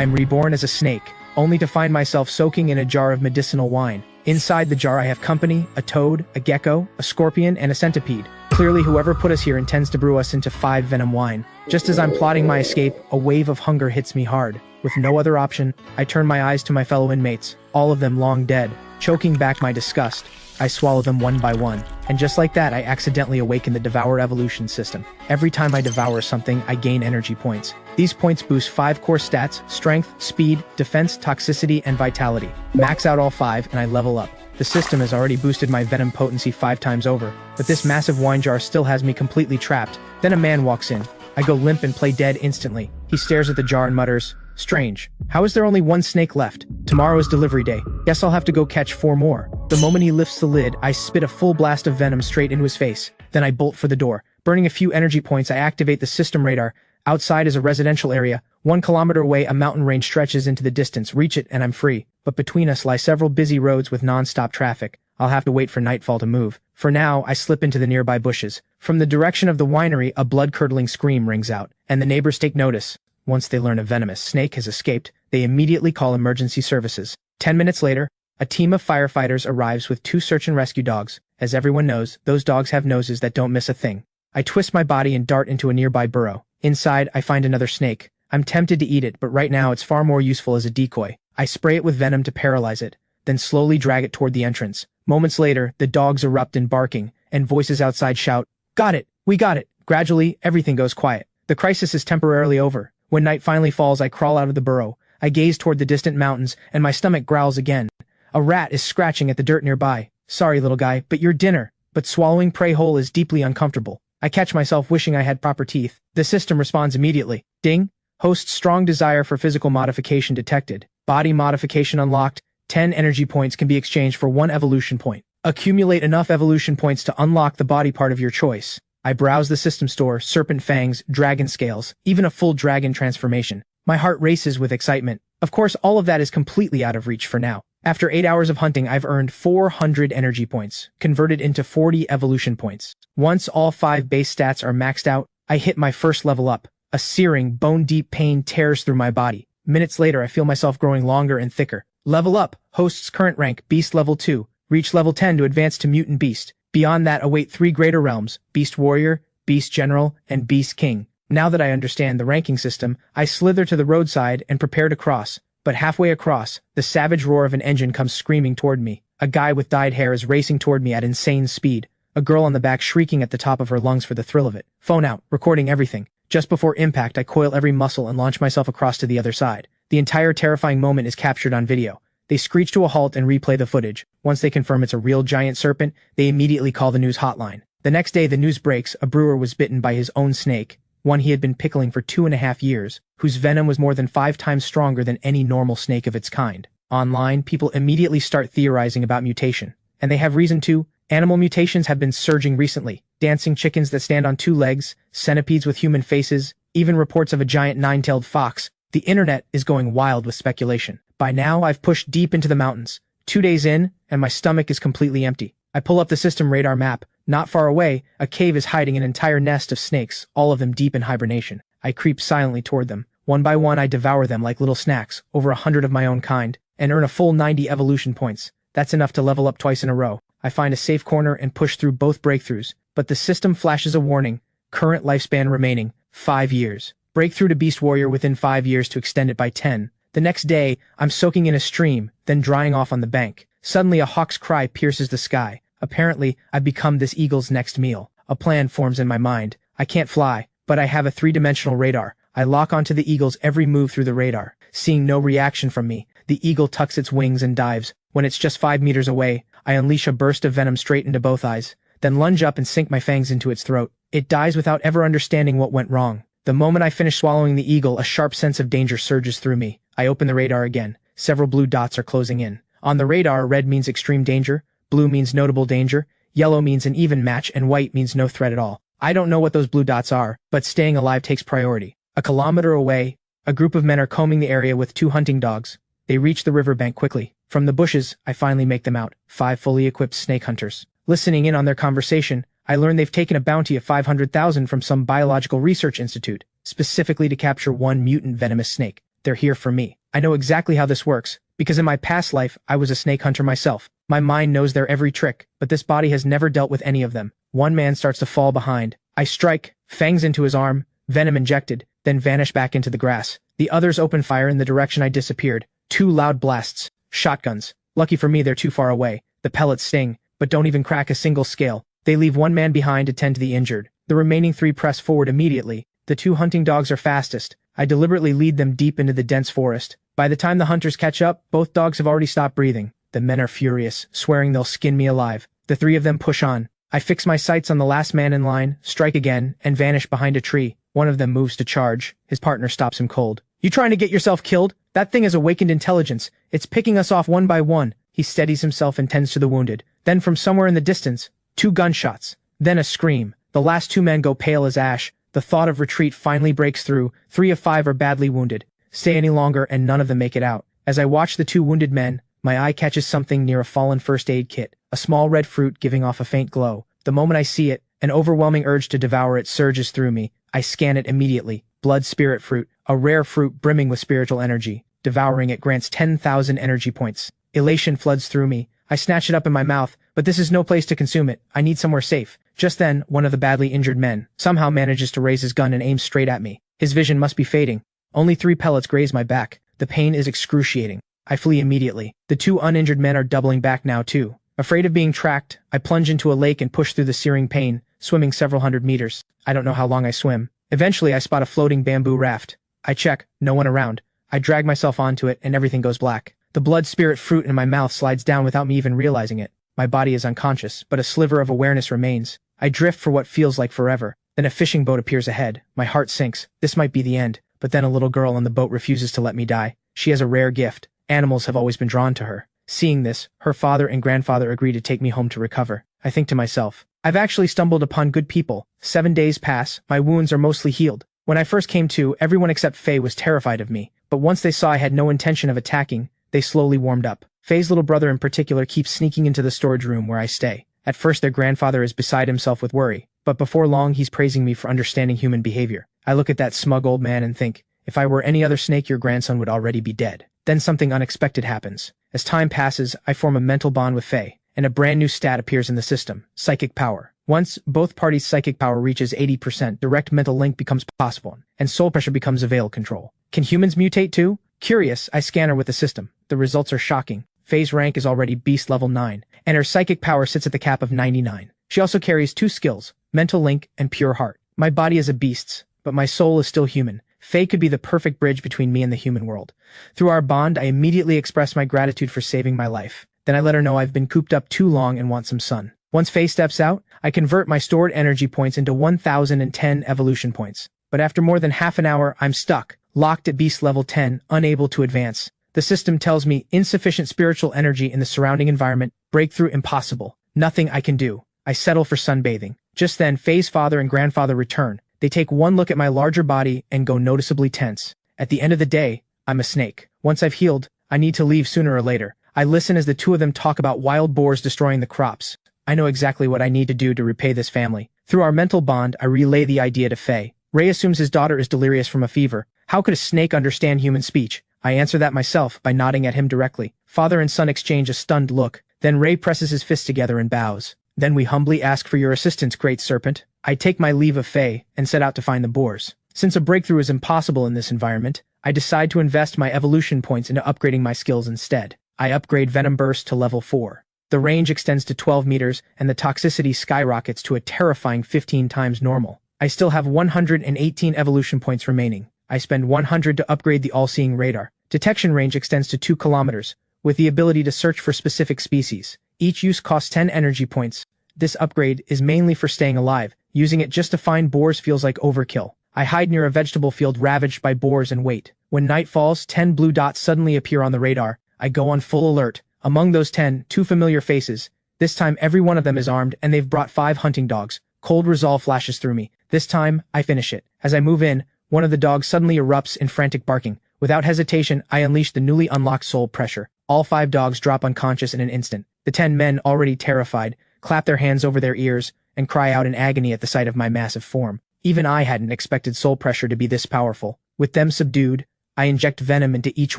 I'm reborn as a snake, only to find myself soaking in a jar of medicinal wine. Inside the jar I have company, a toad, a gecko, a scorpion, and a centipede. Clearly whoever put us here intends to brew us into 5 venom wine. Just as I'm plotting my escape, a wave of hunger hits me hard. With no other option, I turn my eyes to my fellow inmates, all of them long dead. Choking back my disgust, I swallow them one by one. And just like that, I accidentally awaken the Devour evolution system. Every time I devour something, I gain energy points. These points boost 5 core stats: strength, speed, defense, toxicity, and vitality. Max out all 5 and I level up. The system has already boosted my venom potency 5 times over, but this massive wine jar still has me completely trapped. Then a man walks in. I go limp and play dead instantly. He stares at the jar and mutters, "Strange. How is there only 1 snake left? Tomorrow is delivery day. Guess I'll have to go catch 4 more." The moment he lifts the lid, I spit a full blast of venom straight into his face. Then I bolt for the door. Burning a few energy points, I activate the system radar. Outside is a residential area. 1 kilometer away, a mountain range stretches into the distance. Reach it and I'm free. But between us lie several busy roads with non-stop traffic. I'll have to wait for nightfall to move. For now, I slip into the nearby bushes. From the direction of the winery, a blood-curdling scream rings out, and the neighbors take notice. Once they learn a venomous snake has escaped, they immediately call emergency services. 10 minutes later, a team of firefighters arrives with 2 search and rescue dogs. As everyone knows, those dogs have noses that don't miss a thing. I twist my body and dart into a nearby burrow. Inside, I find another snake. I'm tempted to eat it, but right now it's far more useful as a decoy. I spray it with venom to paralyze it, then slowly drag it toward the entrance. Moments later, the dogs erupt in barking, and voices outside shout, "Got it! We got it!" Gradually, everything goes quiet. The crisis is temporarily over. When night finally falls, I crawl out of the burrow. I gaze toward the distant mountains, and my stomach growls again. A rat is scratching at the dirt nearby. "Sorry, little guy, but your dinner." But swallowing prey whole is deeply uncomfortable. I catch myself wishing I had proper teeth. The system responds immediately. Ding! Host's strong desire for physical modification detected. Body modification unlocked. 10 energy points can be exchanged for 1 evolution point. Accumulate enough evolution points to unlock the body part of your choice. I browse the system store, serpent fangs, dragon scales, even a full dragon transformation. My heart races with excitement. Of course, all of that is completely out of reach for now. After 8 hours of hunting, I've earned 400 energy points, converted into 40 evolution points. Once all 5 base stats are maxed out, I hit my first level up. A searing, bone-deep pain tears through my body. Minutes later, I feel myself growing longer and thicker. Level up. Host's current rank, Beast level 2. Reach level 10 to advance to Mutant Beast. Beyond that await 3 greater realms, Beast Warrior, Beast General, and Beast King. Now that I understand the ranking system, I slither to the roadside and prepare to cross. But halfway across, the savage roar of an engine comes screaming toward me. A guy with dyed hair is racing toward me at insane speed. A girl on the back shrieking at the top of her lungs for the thrill of it. Phone out, recording everything. Just before impact, I coil every muscle and launch myself across to the other side. The entire terrifying moment is captured on video. They screech to a halt and replay the footage. Once they confirm it's a real giant serpent, they immediately call the news hotline. The next day, the news breaks: a brewer was bitten by his own snake, one he had been pickling for 2.5 years, whose venom was more than 5 times stronger than any normal snake of its kind. Online, people immediately start theorizing about mutation. And they have reason to. Animal mutations have been surging recently. Dancing chickens that stand on 2 legs, centipedes with human faces, even reports of a giant 9-tailed fox. The internet is going wild with speculation. By now, I've pushed deep into the mountains. 2 days in, and my stomach is completely empty. I pull up the system radar map. Not far away, a cave is hiding an entire nest of snakes, all of them deep in hibernation. I creep silently toward them. One by one, I devour them like little snacks, over 100 of my own kind, and earn a full 90 evolution points. That's enough to level up twice in a row. I find a safe corner and push through both breakthroughs, but the system flashes a warning. Current lifespan remaining, 5 years. Breakthrough to Beast Warrior within 5 years to extend it by 10. The next day, I'm soaking in a stream, then drying off on the bank. Suddenly a hawk's cry pierces the sky. Apparently, I've become this eagle's next meal. A plan forms in my mind. I can't fly, but I have a 3-dimensional radar. I lock onto the eagle's every move through the radar. Seeing no reaction from me, the eagle tucks its wings and dives. When it's just 5 meters away, I unleash a burst of venom straight into both eyes, then lunge up and sink my fangs into its throat. It dies without ever understanding what went wrong. The moment I finish swallowing the eagle, a sharp sense of danger surges through me. I open the radar again. Several blue dots are closing in. On the radar, red means extreme danger, blue means notable danger, yellow means an even match, and white means no threat at all. I don't know what those blue dots are, but staying alive takes priority. A kilometer away, a group of men are combing the area with 2 hunting dogs. They reach the riverbank quickly. From the bushes, I finally make them out. 5 fully equipped snake hunters. Listening in on their conversation, I learn they've taken a bounty of 500,000 from some biological research institute, specifically to capture 1 mutant venomous snake. they're here for me. I know exactly how this works, because in my past life, I was a snake hunter myself. My mind knows their every trick, but this body has never dealt with any of them. One man starts to fall behind. I strike, fangs into his arm, venom injected, then vanish back into the grass. The others open fire in the direction I disappeared. 2 loud blasts. Shotguns. Lucky for me, they're too far away. The pellets sting, but don't even crack a single scale. They leave 1 man behind to tend to the injured. The remaining 3 press forward immediately. The 2 hunting dogs are fastest. I deliberately lead them deep into the dense forest. By the time the hunters catch up, both dogs have already stopped breathing. The men are furious, swearing they'll skin me alive. The 3 of them push on. I fix my sights on the last man in line, strike again, and vanish behind a tree. One of them moves to charge. His partner stops him cold. You trying to get yourself killed? That thing has awakened intelligence. It's picking us off one by one. He steadies himself and tends to the wounded. Then from somewhere in the distance, 2 gunshots. Then a scream. The last 2 men go pale as ash. The thought of retreat finally breaks through. 3 of 5 are badly wounded. Stay any longer and none of them make it out. As I watch the 2 wounded men, my eye catches something near a fallen first aid kit. A small red fruit giving off a faint glow. The moment I see it, an overwhelming urge to devour it surges through me. I scan it immediately. Blood spirit fruit, a rare fruit brimming with spiritual energy. Devouring it grants 10,000 energy points. Elation floods through me. I snatch it up in my mouth, but this is no place to consume it. I need somewhere safe. Just then, one of the badly injured men somehow manages to raise his gun and aim straight at me. His vision must be fading. Only 3 pellets graze my back. The pain is excruciating. I flee immediately. The 2 uninjured men are doubling back now too. Afraid of being tracked, I plunge into a lake and push through the searing pain, swimming several hundred meters. I don't know how long I swim. Eventually I spot a floating bamboo raft. I check, no one around. I drag myself onto it and everything goes black. The blood spirit fruit in my mouth slides down without me even realizing it. My body is unconscious, but a sliver of awareness remains. I drift for what feels like forever. Then a fishing boat appears ahead. My heart sinks. This might be the end. But then a little girl on the boat refuses to let me die. She has a rare gift. Animals have always been drawn to her. Seeing this, her father and grandfather agree to take me home to recover. I think to myself, I've actually stumbled upon good people. 7 days pass, my wounds are mostly healed. When I first came to, everyone except Faye was terrified of me. But once they saw I had no intention of attacking, they slowly warmed up. Faye's little brother in particular keeps sneaking into the storage room where I stay. At first their grandfather is beside himself with worry, but before long he's praising me for understanding human behavior. I look at that smug old man and think, if I were any other snake your grandson would already be dead. Then something unexpected happens. As time passes, I form a mental bond with Faye, and a brand new stat appears in the system, psychic power. Once both parties' psychic power reaches 80%, direct mental link becomes possible, and soul pressure becomes a veil control. Can humans mutate too? Curious, I scan her with the system. The results are shocking. Faye's rank is already beast level 9, and her psychic power sits at the cap of 99. She also carries 2 skills, mental link and pure heart. My body is a beast's, but my soul is still human. Faye could be the perfect bridge between me and the human world. Through our bond, I immediately express my gratitude for saving my life. Then I let her know I've been cooped up too long and want some sun. Once Faye steps out, I convert my stored energy points into 1,010 evolution points. But after more than half an hour, I'm stuck, locked at beast level 10, unable to advance. The system tells me insufficient spiritual energy in the surrounding environment, breakthrough impossible. Nothing I can do. I settle for sunbathing. Just then, Faye's father and grandfather return. They take one look at my larger body and go noticeably tense. At the end of the day, I'm a snake. Once I've healed, I need to leave sooner or later. I listen as the 2 of them talk about wild boars destroying the crops. I know exactly what I need to do to repay this family. Through our mental bond, I relay the idea to Faye. Ray assumes his daughter is delirious from a fever. How could a snake understand human speech? I answer that myself by nodding at him directly. Father and son exchange a stunned look. Then Ray presses his fists together and bows. Then we humbly ask for your assistance, great serpent. I take my leave of Faye and set out to find the boars. Since a breakthrough is impossible in this environment, I decide to invest my evolution points into upgrading my skills instead. I upgrade Venom Burst to level 4. The range extends to 12 meters and the toxicity skyrockets to a terrifying 15 times normal. I still have 118 evolution points remaining. I spend 100 to upgrade the all-seeing radar. Detection range extends to 2 kilometers, with the ability to search for specific species. Each use costs 10 energy points. This upgrade is mainly for staying alive. Using it just to find boars feels like overkill. I hide near a vegetable field ravaged by boars and wait. When night falls, 10 blue dots suddenly appear on the radar. I go on full alert. Among those 10, 2 familiar faces. This time every one of them is armed and they've brought 5 hunting dogs. Cold resolve flashes through me. This time, I finish it. As I move in, one of the dogs suddenly erupts in frantic barking. Without hesitation, I unleash the newly unlocked soul pressure. All 5 dogs drop unconscious in an instant. The 10 men, already terrified, clap their hands over their ears and cry out in agony at the sight of my massive form. Even I hadn't expected soul pressure to be this powerful. With them subdued, I inject venom into each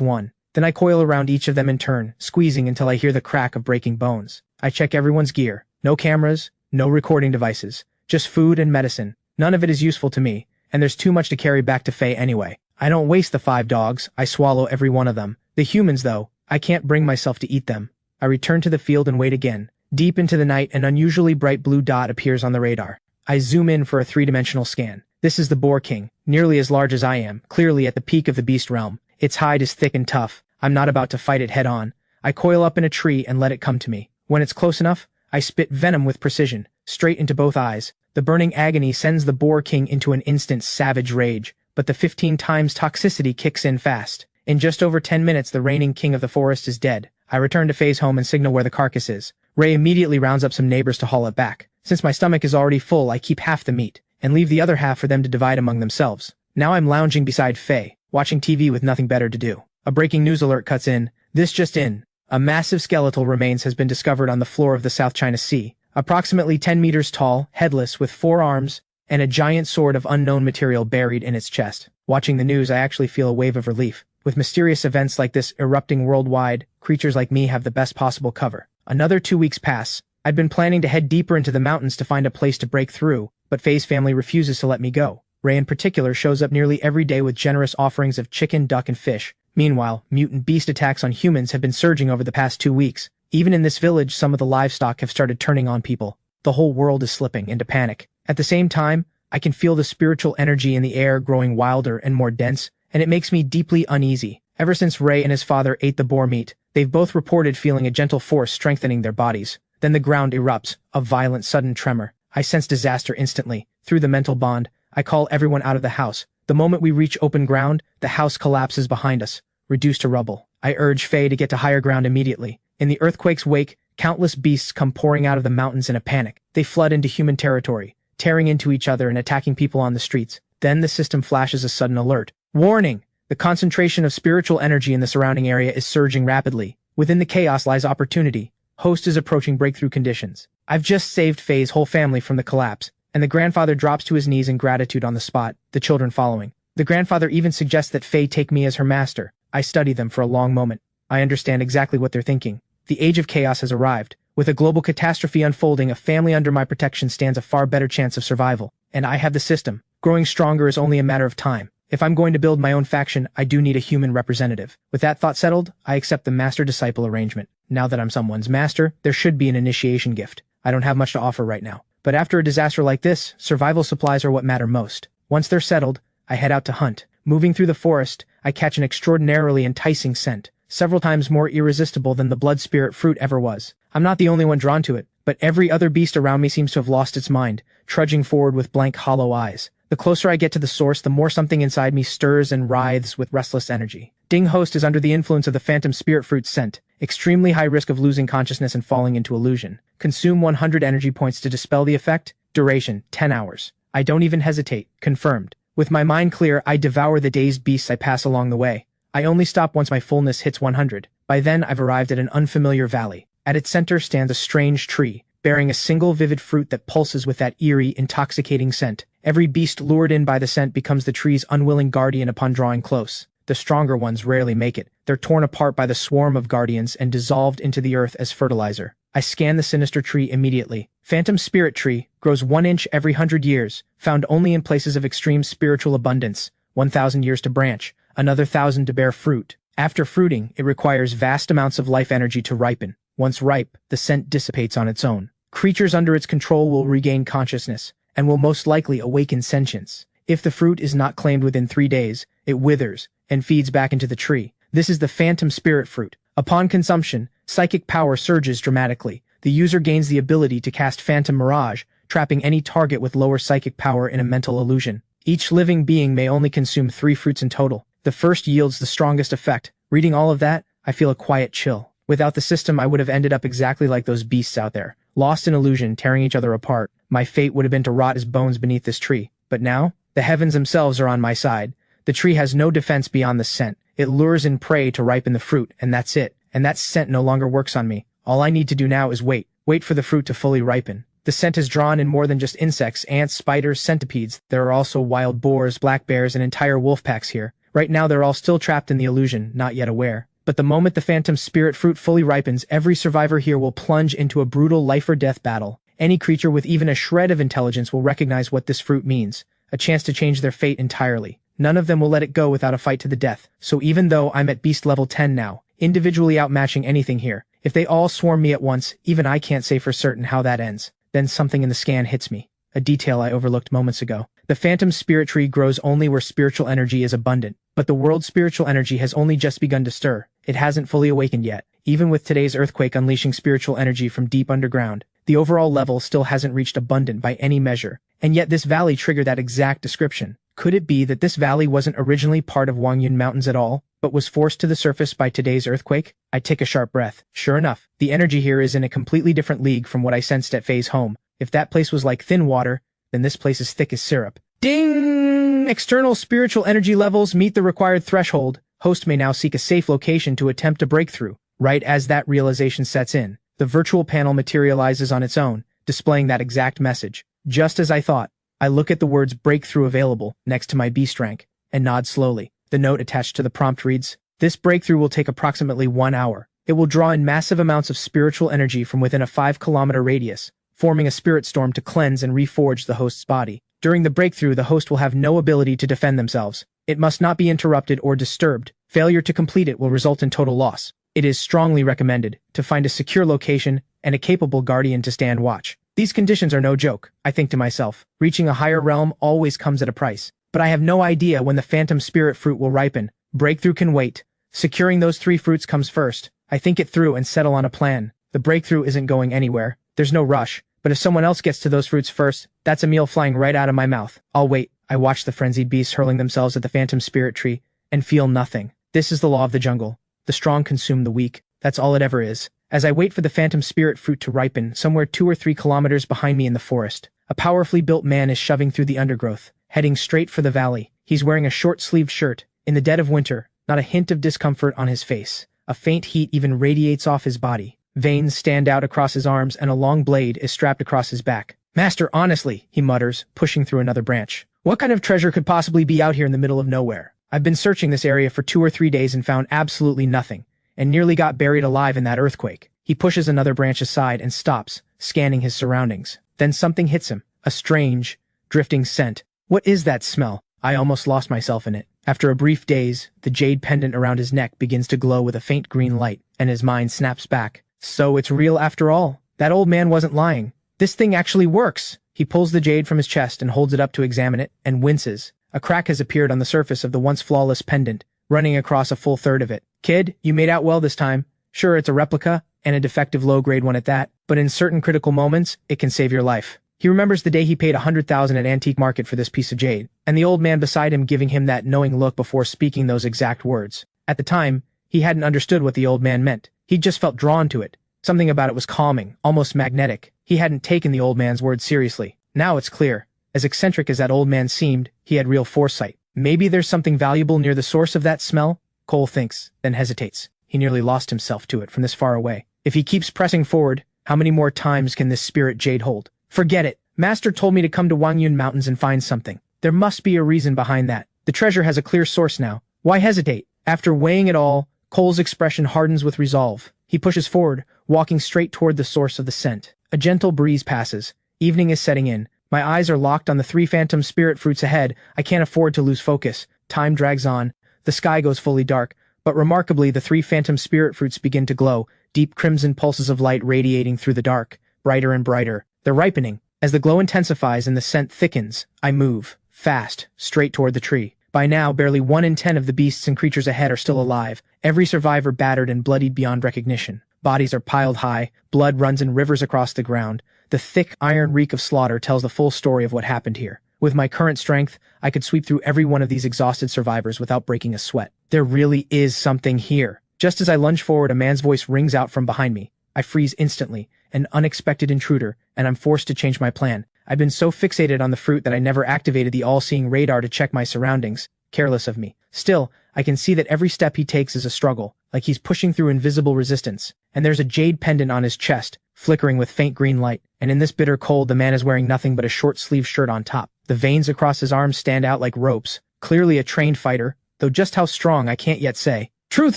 one. Then I coil around each of them in turn, squeezing until I hear the crack of breaking bones. I check everyone's gear. No cameras, no recording devices. Just food and medicine. None of it is useful to me, and there's too much to carry back to Faye anyway. I don't waste the 5 dogs, I swallow every one of them. The humans, though, I can't bring myself to eat them. I return to the field and wait again. Deep into the night, an unusually bright blue dot appears on the radar. I zoom in for a 3-dimensional scan. This is the Boar King, nearly as large as I am, clearly at the peak of the beast realm. Its hide is thick and tough. I'm not about to fight it head on. I coil up in a tree and let it come to me. When it's close enough, I spit venom with precision, straight into both eyes. The burning agony sends the Boar King into an instant savage rage, but the 15 times toxicity kicks in fast. In just over 10 minutes, the reigning king of the forest is dead. I return to Faye's home and signal where the carcass is. Ray immediately rounds up some neighbors to haul it back. Since my stomach is already full, I keep half the meat, and leave the other half for them to divide among themselves. Now I'm lounging beside Faye, watching TV with nothing better to do. A breaking news alert cuts in. This just in. A massive skeletal remains has been discovered on the floor of the South China Sea. Approximately 10 meters tall, headless, with 4 arms, and a giant sword of unknown material buried in its chest. Watching the news, I actually feel a wave of relief. With mysterious events like this erupting worldwide, creatures like me have the best possible cover. Another 2 weeks pass. I'd been planning to head deeper into the mountains to find a place to break through, but Faye's family refuses to let me go. Ray in particular shows up nearly every day with generous offerings of chicken, duck, and fish. Meanwhile, mutant beast attacks on humans have been surging over the past 2 weeks. Even in this village, some of the livestock have started turning on people. The whole world is slipping into panic. At the same time, I can feel the spiritual energy in the air growing wilder and more dense, and it makes me deeply uneasy. Ever since Ray and his father ate the boar meat, they've both reported feeling a gentle force strengthening their bodies. Then the ground erupts, a violent sudden tremor. I sense disaster instantly. Through the mental bond, I call everyone out of the house. The moment we reach open ground, the house collapses behind us, reduced to rubble. I urge Faye to get to higher ground immediately. In the earthquake's wake, countless beasts come pouring out of the mountains in a panic. They flood into human territory, tearing into each other and attacking people on the streets. Then the system flashes a sudden alert. Warning! The concentration of spiritual energy in the surrounding area is surging rapidly. Within the chaos lies opportunity. Host is approaching breakthrough conditions. I've just saved Faye's whole family from the collapse, and the grandfather drops to his knees in gratitude on the spot, the children following. The grandfather even suggests that Faye take me as her master. I study them for a long moment. I understand exactly what they're thinking. The age of chaos has arrived. With a global catastrophe unfolding, a family under my protection stands a far better chance of survival. And I have the system. Growing stronger is only a matter of time. If I'm going to build my own faction, I do need a human representative. With that thought settled, I accept the master-disciple arrangement. Now that I'm someone's master, there should be an initiation gift. I don't have much to offer right now. But after a disaster like this, survival supplies are what matter most. Once they're settled, I head out to hunt. Moving through the forest, I catch an extraordinarily enticing scent, several times more irresistible than the blood spirit fruit ever was. I'm not the only one drawn to it, but every other beast around me seems to have lost its mind, trudging forward with blank, hollow eyes. The closer I get to the source, the more something inside me stirs and writhes with restless energy. Ding Host is under the influence of the phantom spirit fruit scent. Extremely high risk of losing consciousness and falling into illusion. Consume 100 energy points to dispel the effect. Duration, 10 hours. I don't even hesitate. Confirmed. With my mind clear, I devour the dazed beasts I pass along the way. I only stop once my fullness hits 100. By then, I've arrived at an unfamiliar valley. At its center stands a strange tree, bearing a single vivid fruit that pulses with that eerie, intoxicating scent. Every beast lured in by the scent becomes the tree's unwilling guardian upon drawing close. The stronger ones rarely make it. They're torn apart by the swarm of guardians and dissolved into the earth as fertilizer. I scan the sinister tree immediately. Phantom Spirit Tree grows 1 inch every 100 years, found only in places of extreme spiritual abundance. 1,000 years to branch, another 1,000 to bear fruit. After fruiting, it requires vast amounts of life energy to ripen. Once ripe, the scent dissipates on its own. Creatures under its control will regain consciousness, and will most likely awaken sentience. If the fruit is not claimed within 3 days, it withers and feeds back into the tree. This is the Phantom Spirit Fruit. Upon consumption, psychic power surges dramatically. The user gains the ability to cast Phantom Mirage, trapping any target with lower psychic power in a mental illusion. Each living being may only consume 3 fruits in total. The first yields the strongest effect. Reading all of that, I feel a quiet chill. Without the system, I would have ended up exactly like those beasts out there, lost in illusion, tearing each other apart. My fate would have been to rot as bones beneath this tree. But now, the heavens themselves are on my side. The tree has no defense beyond the scent. It lures in prey to ripen the fruit, and that's it. And that scent no longer works on me. All I need to do now is wait for the fruit to fully ripen. The scent is drawn in more than just insects, ants, spiders, centipedes. There are also wild boars, black bears, and entire wolf packs here, Right now they're all still trapped in the illusion, not yet aware. But the moment the phantom spirit fruit fully ripens, every survivor here will plunge into a brutal life-or-death battle. Any creature with even a shred of intelligence will recognize what this fruit means, a chance to change their fate entirely. None of them will let it go without a fight to the death. So even though I'm at beast level 10 now, individually outmatching anything here, if they all swarm me at once, even I can't say for certain how that ends. Then something in the scan hits me. A detail I overlooked moments ago. The phantom spirit tree grows only where spiritual energy is abundant, but the world's spiritual energy has only just begun to stir. It hasn't fully awakened yet. Even with today's earthquake unleashing spiritual energy from deep underground, the overall level still hasn't reached abundant by any measure. And yet this valley triggered that exact description. Could it be that this valley wasn't originally part of Wangyun Mountains at all, but was forced to the surface by today's earthquake? I take a sharp breath. Sure enough, the energy here is in a completely different league from what I sensed at Faye's home. If that place was like thin water, then this place is thick as syrup. Ding! External spiritual energy levels meet the required threshold. Host may now seek a safe location to attempt a breakthrough. Right as that realization sets in, the virtual panel materializes on its own, displaying that exact message. Just as I thought, I look at the words breakthrough available next to my beast rank, and nod slowly. The note attached to the prompt reads, "This breakthrough will take approximately 1 hour. It will draw in massive amounts of spiritual energy from within a 5-kilometer radius, forming a spirit storm to cleanse and reforge the host's body. During the breakthrough, the host will have no ability to defend themselves. It must not be interrupted or disturbed. Failure to complete it will result in total loss. It is strongly recommended to find a secure location and a capable guardian to stand watch." These conditions are no joke, I think to myself. Reaching a higher realm always comes at a price. But I have no idea when the phantom spirit fruit will ripen. Breakthrough can wait. Securing those 3 fruits comes first. I think it through and settle on a plan. The breakthrough isn't going anywhere. There's no rush. But if someone else gets to those fruits first, that's a meal flying right out of my mouth. I'll wait. I watch the frenzied beasts hurling themselves at the phantom spirit tree, and feel nothing. This is the law of the jungle. The strong consume the weak. That's all it ever is. As I wait for the phantom spirit fruit to ripen, somewhere 2 or 3 kilometers behind me in the forest, a powerfully built man is shoving through the undergrowth, heading straight for the valley. He's wearing a short-sleeved shirt. In the dead of winter, not a hint of discomfort on his face. A faint heat even radiates off his body. Veins stand out across his arms and a long blade is strapped across his back. "Master, honestly," he mutters, pushing through another branch. "What kind of treasure could possibly be out here in the middle of nowhere? I've been searching this area for 2 or 3 days and found absolutely nothing, and nearly got buried alive in that earthquake." He pushes another branch aside and stops, scanning his surroundings. Then something hits him. A strange, drifting scent. What is that smell? I almost lost myself in it. After a brief daze, the jade pendant around his neck begins to glow with a faint green light, and his mind snaps back. So it's real after all. That old man wasn't lying. This thing actually works. He pulls the jade from his chest and holds it up to examine it, and winces. A crack has appeared on the surface of the once flawless pendant, running across a full third of it. "Kid, you made out well this time. Sure, it's a replica, and a defective low-grade one at that, but in certain critical moments, it can save your life." He remembers the day he paid 100,000 at antique market for this piece of jade, and the old man beside him giving him that knowing look before speaking those exact words. At the time, he hadn't understood what the old man meant. He'd just felt drawn to it. Something about it was calming, almost magnetic. He hadn't taken the old man's words seriously. Now it's clear. As eccentric as that old man seemed, he had real foresight. Maybe there's something valuable near the source of that smell? Cole thinks, then hesitates. He nearly lost himself to it from this far away. If he keeps pressing forward, how many more times can this spirit jade hold? Forget it. Master told me to come to Wangyun Mountains and find something. There must be a reason behind that. The treasure has a clear source now. Why hesitate? After weighing it all, Cole's expression hardens with resolve. He pushes forward, walking straight toward the source of the scent. A gentle breeze passes. Evening is setting in. My eyes are locked on the 3 phantom spirit fruits ahead. I can't afford to lose focus. Time drags on. The sky goes fully dark, but remarkably the 3 phantom spirit fruits begin to glow, deep crimson pulses of light radiating through the dark, brighter and brighter. They're ripening. As the glow intensifies and the scent thickens, I move, fast, straight toward the tree. By now, barely 1 in 10 of the beasts and creatures ahead are still alive, every survivor battered and bloodied beyond recognition. Bodies are piled high, blood runs in rivers across the ground. The thick, iron reek of slaughter tells the full story of what happened here. With my current strength, I could sweep through every one of these exhausted survivors without breaking a sweat. There really is something here. Just as I lunge forward, a man's voice rings out from behind me. I freeze instantly, an unexpected intruder, and I'm forced to change my plan. I've been so fixated on the fruit that I never activated the all-seeing radar to check my surroundings. Careless of me. Still, I can see that every step he takes is a struggle, like he's pushing through invisible resistance. And there's a jade pendant on his chest, flickering with faint green light. And in this bitter cold, the man is wearing nothing but a short-sleeved shirt on top. The veins across his arms stand out like ropes. Clearly a trained fighter, though just how strong I can't yet say. Truth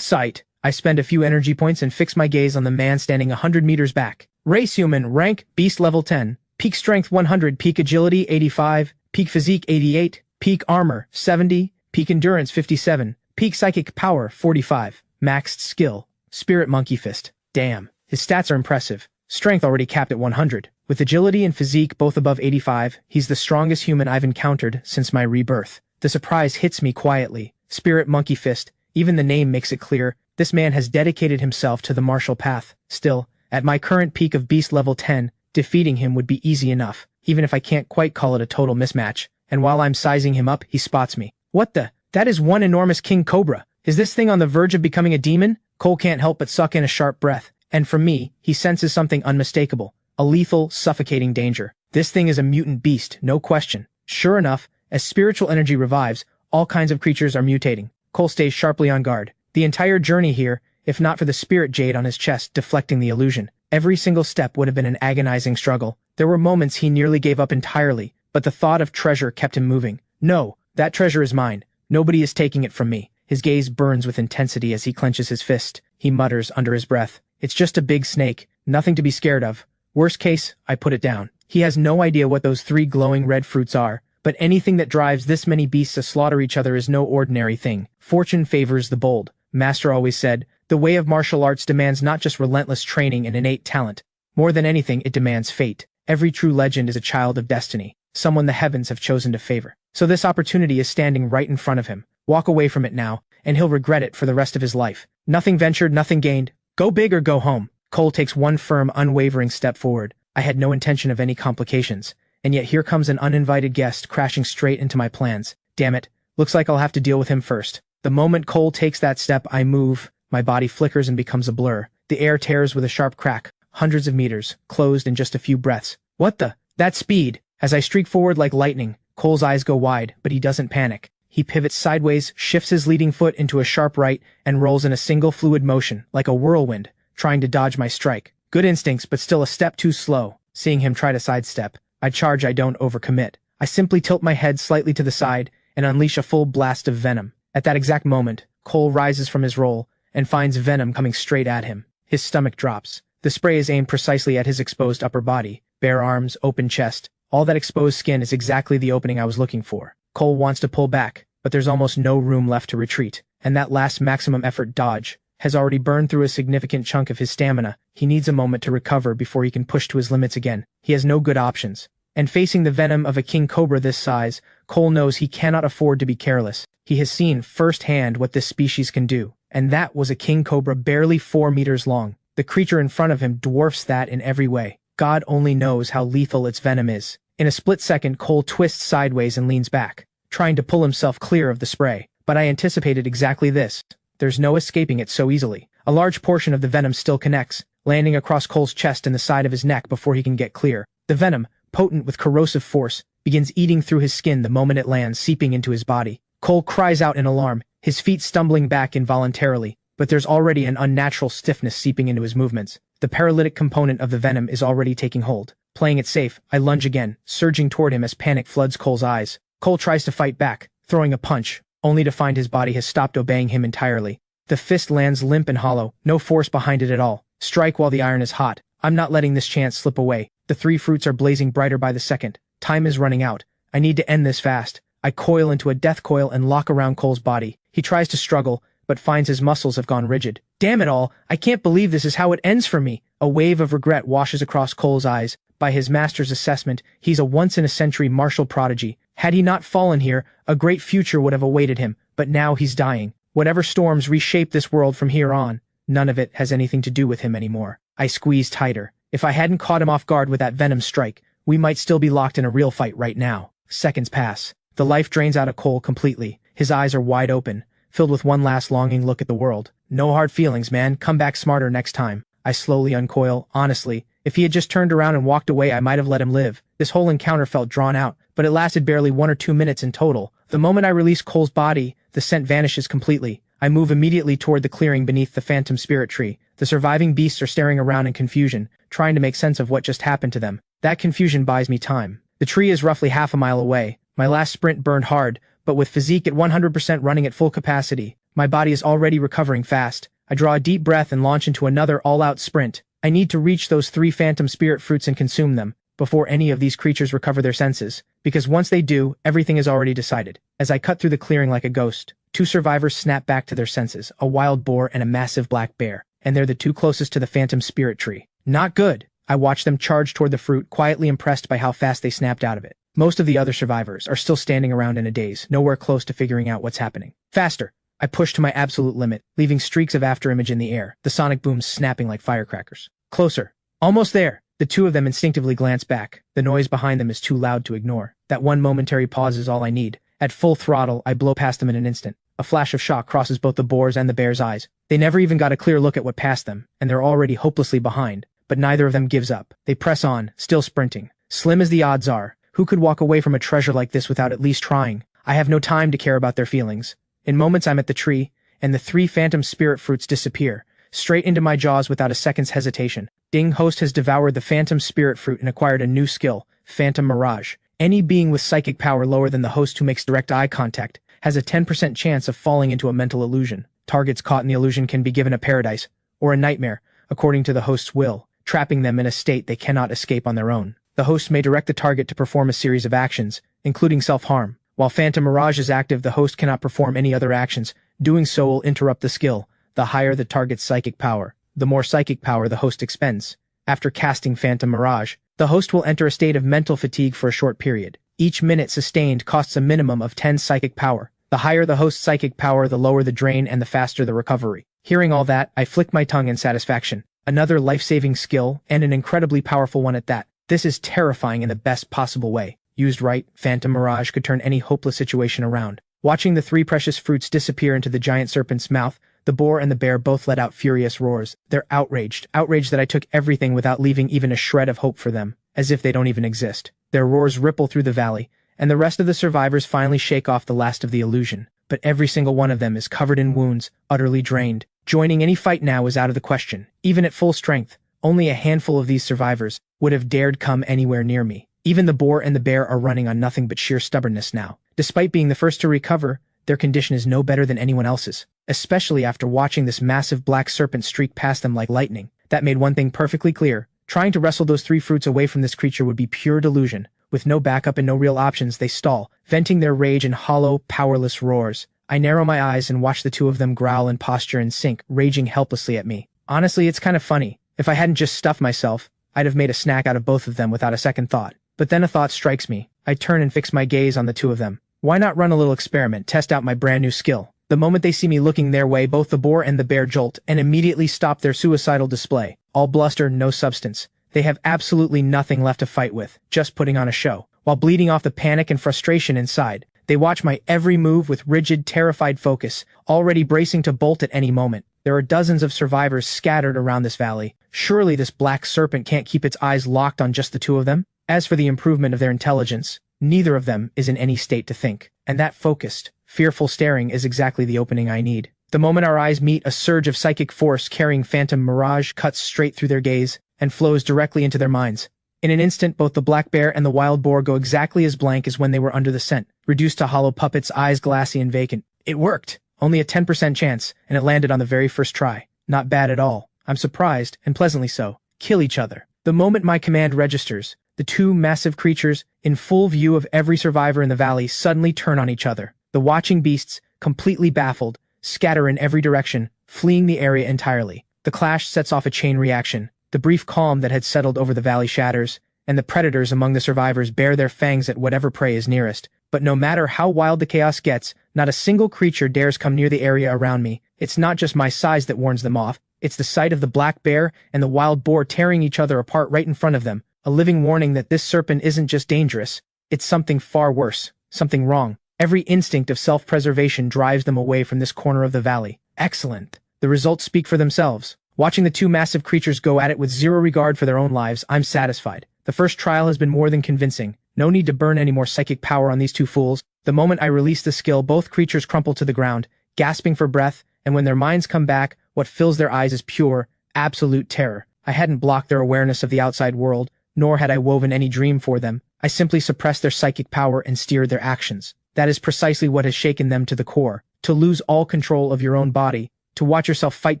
sight! I spend a few energy points and fix my gaze on the man standing 100 meters back. Race human, rank, beast level 10. Peak strength 100, peak agility 85, peak physique 88, peak armor 70, peak endurance 57, peak psychic power 45, maxed skill, spirit monkey fist. Damn, his stats are impressive. Strength already capped at 100. With agility and physique both above 85, he's the strongest human I've encountered since my rebirth. The surprise hits me quietly. Spirit monkey fist, even the name makes it clear. This man has dedicated himself to the martial path. Still, at my current peak of beast level 10, defeating him would be easy enough, even if I can't quite call it a total mismatch. And while I'm sizing him up, he spots me. What the? That is one enormous king cobra. Is this thing on the verge of becoming a demon? Cole can't help but suck in a sharp breath. And from me, he senses something unmistakable. A lethal, suffocating danger. This thing is a mutant beast, no question. Sure enough, as spiritual energy revives, all kinds of creatures are mutating. Cole stays sharply on guard. The entire journey here, if not for the spirit jade on his chest deflecting the illusion, every single step would have been an agonizing struggle. There were moments he nearly gave up entirely, but the thought of treasure kept him moving. No, that treasure is mine. Nobody is taking it from me. His gaze burns with intensity as he clenches his fist. He mutters under his breath. It's just a big snake, nothing to be scared of. Worst case, I put it down. He has no idea what those 3 glowing red fruits are, but anything that drives this many beasts to slaughter each other is no ordinary thing. Fortune favors the bold. Master always said, the way of martial arts demands not just relentless training and innate talent. More than anything, it demands fate. Every true legend is a child of destiny, someone the heavens have chosen to favor. So this opportunity is standing right in front of him. Walk away from it now, and he'll regret it for the rest of his life. Nothing ventured, nothing gained. Go big or go home. Cole takes one firm, unwavering step forward. I had no intention of any complications, and yet here comes an uninvited guest crashing straight into my plans. Damn it, looks like I'll have to deal with him first. The moment Cole takes that step, I move. My body flickers and becomes a blur. The air tears with a sharp crack, hundreds of meters, closed in just a few breaths. What the? That speed! As I streak forward like lightning, Cole's eyes go wide, but he doesn't panic. He pivots sideways, shifts his leading foot into a sharp right, and rolls in a single fluid motion, like a whirlwind, trying to dodge my strike. Good instincts, but still a step too slow. Seeing him try to sidestep, I charge, I don't overcommit. I simply tilt my head slightly to the side and unleash a full blast of venom. At that exact moment, Cole rises from his roll and finds venom coming straight at him. His stomach drops. The spray is aimed precisely at his exposed upper body. Bare arms, open chest. All that exposed skin is exactly the opening I was looking for. Cole wants to pull back, but there's almost no room left to retreat. And that last maximum effort dodge has already burned through a significant chunk of his stamina. He needs a moment to recover before he can push to his limits again. He has no good options. And facing the venom of a king cobra this size, Cole knows he cannot afford to be careless. He has seen firsthand what this species can do. And that was a king cobra barely 4 meters long. The creature in front of him dwarfs that in every way. God only knows how lethal its venom is. In a split second, Cole twists sideways and leans back, trying to pull himself clear of the spray. But I anticipated exactly this. There's no escaping it so easily. A large portion of the venom still connects, landing across Cole's chest and the side of his neck before he can get clear. The venom, potent with corrosive force, begins eating through his skin the moment it lands, seeping into his body. Cole cries out in alarm, his feet stumbling back involuntarily, but there's already an unnatural stiffness seeping into his movements. The paralytic component of the venom is already taking hold. Playing it safe, I lunge again, surging toward him as panic floods Cole's eyes. Cole tries to fight back, throwing a punch, only to find his body has stopped obeying him entirely. The fist lands limp and hollow, no force behind it at all. Strike while the iron is hot. I'm not letting this chance slip away. The 3 fruits are blazing brighter by the second. Time is running out. I need to end this fast. I coil into a death coil and lock around Cole's body. He tries to struggle, but finds his muscles have gone rigid. Damn it all, I can't believe this is how it ends for me. A wave of regret washes across Cole's eyes. By his master's assessment, he's a once-in-a-century martial prodigy. Had he not fallen here, a great future would have awaited him, but now he's dying. Whatever storms reshape this world from here on, none of it has anything to do with him anymore. I squeeze tighter. If I hadn't caught him off guard with that venom strike, we might still be locked in a real fight right now. Seconds pass. The life drains out of Cole completely. His eyes are wide open, filled with one last longing look at the world. No hard feelings, man. Come back smarter next time. I slowly uncoil. Honestly, if he had just turned around and walked away, I might have let him live. This whole encounter felt drawn out, but it lasted barely 1 or 2 minutes in total. The moment I release Cole's body, the scent vanishes completely. I move immediately toward the clearing beneath the phantom spirit tree. The surviving beasts are staring around in confusion, trying to make sense of what just happened to them. That confusion buys me time. The tree is roughly half a mile away. My last sprint burned hard, but with physique at 100% running at full capacity, my body is already recovering fast. I draw a deep breath and launch into another all-out sprint. I need to reach those 3 phantom spirit fruits and consume them before any of these creatures recover their senses, because once they do, everything is already decided. As I cut through the clearing like a ghost, 2 survivors snap back to their senses, a wild boar and a massive black bear, and they're the 2 closest to the phantom spirit tree. Not good. I watch them charge toward the fruit, quietly impressed by how fast they snapped out of it. Most of the other survivors are still standing around in a daze, nowhere close to figuring out what's happening. Faster! I push to my absolute limit, leaving streaks of afterimage in the air, the sonic booms snapping like firecrackers. Closer. Almost there. The 2 of them instinctively glance back. The noise behind them is too loud to ignore. That one momentary pause is all I need. At full throttle, I blow past them in an instant. A flash of shock crosses both the boar's and the bear's eyes. They never even got a clear look at what passed them, and they're already hopelessly behind. But neither of them gives up. They press on, still sprinting. Slim as the odds are, who could walk away from a treasure like this without at least trying? I have no time to care about their feelings. In moments I'm at the tree, and the 3 phantom spirit fruits disappear, straight into my jaws without a second's hesitation. Ding, host has devoured the phantom spirit fruit and acquired a new skill, Phantom Mirage. Any being with psychic power lower than the host who makes direct eye contact has a 10% chance of falling into a mental illusion. Targets caught in the illusion can be given a paradise, or a nightmare, according to the host's will, trapping them in a state they cannot escape on their own. The host may direct the target to perform a series of actions, including self-harm. While Phantom Mirage is active, the host cannot perform any other actions. Doing so will interrupt the skill. The higher the target's psychic power, the more psychic power the host expends. After casting Phantom Mirage, the host will enter a state of mental fatigue for a short period. Each minute sustained costs a minimum of 10 psychic power. The higher the host's psychic power, the lower the drain and the faster the recovery. Hearing all that, I flick my tongue in satisfaction. Another life-saving skill, and an incredibly powerful one at that. This is terrifying in the best possible way. Used right, Phantom Mirage could turn any hopeless situation around. Watching the 3 precious fruits disappear into the giant serpent's mouth, the boar and the bear both let out furious roars. They're outraged that I took everything without leaving even a shred of hope for them, as if they don't even exist. Their roars ripple through the valley, and the rest of the survivors finally shake off the last of the illusion. But every single one of them is covered in wounds, utterly drained. Joining any fight now is out of the question. Even at full strength, only a handful of these survivors would have dared come anywhere near me. Even the boar and the bear are running on nothing but sheer stubbornness now. Despite being the first to recover, their condition is no better than anyone else's, especially after watching this massive black serpent streak past them like lightning. That made one thing perfectly clear. Trying to wrestle those 3 fruits away from this creature would be pure delusion. With no backup and no real options, they stall, venting their rage in hollow, powerless roars. I narrow my eyes and watch the 2 of them growl and posture in sync, raging helplessly at me. Honestly, it's kind of funny. If I hadn't just stuffed myself, I'd have made a snack out of both of them without a second thought. But then a thought strikes me. I turn and fix my gaze on the 2 of them. Why not run a little experiment, test out my brand new skill? The moment they see me looking their way, both the boar and the bear jolt and immediately stop their suicidal display. All bluster, no substance. They have absolutely nothing left to fight with, just putting on a show. While bleeding off the panic and frustration inside, they watch my every move with rigid, terrified focus, already bracing to bolt at any moment. There are dozens of survivors scattered around this valley. Surely this black serpent can't keep its eyes locked on just the 2 of them? As for the improvement of their intelligence, neither of them is in any state to think. And that focused, fearful staring is exactly the opening I need. The moment our eyes meet, a surge of psychic force carrying Phantom Mirage cuts straight through their gaze and flows directly into their minds. In an instant, both the black bear and the wild boar go exactly as blank as when they were under the scent, reduced to hollow puppets, eyes glassy and vacant. It worked! Only a 10% chance, and it landed on the very first try. Not bad at all. I'm surprised, and pleasantly so. Kill each other. The moment my command registers, the 2 massive creatures, in full view of every survivor in the valley, suddenly turn on each other. The watching beasts, completely baffled, scatter in every direction, fleeing the area entirely. The clash sets off a chain reaction. The brief calm that had settled over the valley shatters, and the predators among the survivors bare their fangs at whatever prey is nearest. But no matter how wild the chaos gets, not a single creature dares come near the area around me. It's not just my size that warns them off. It's the sight of the black bear and the wild boar tearing each other apart right in front of them. A living warning that this serpent isn't just dangerous. It's something far worse. Something wrong. Every instinct of self-preservation drives them away from this corner of the valley. Excellent. The results speak for themselves. Watching the 2 massive creatures go at it with zero regard for their own lives, I'm satisfied. The first trial has been more than convincing. No need to burn any more psychic power on these 2 fools. The moment I release the skill, both creatures crumple to the ground, gasping for breath, and when their minds come back, what fills their eyes is pure, absolute terror. I hadn't blocked their awareness of the outside world, nor had I woven any dream for them. I simply suppressed their psychic power and steered their actions. That is precisely what has shaken them to the core. To lose all control of your own body, to watch yourself fight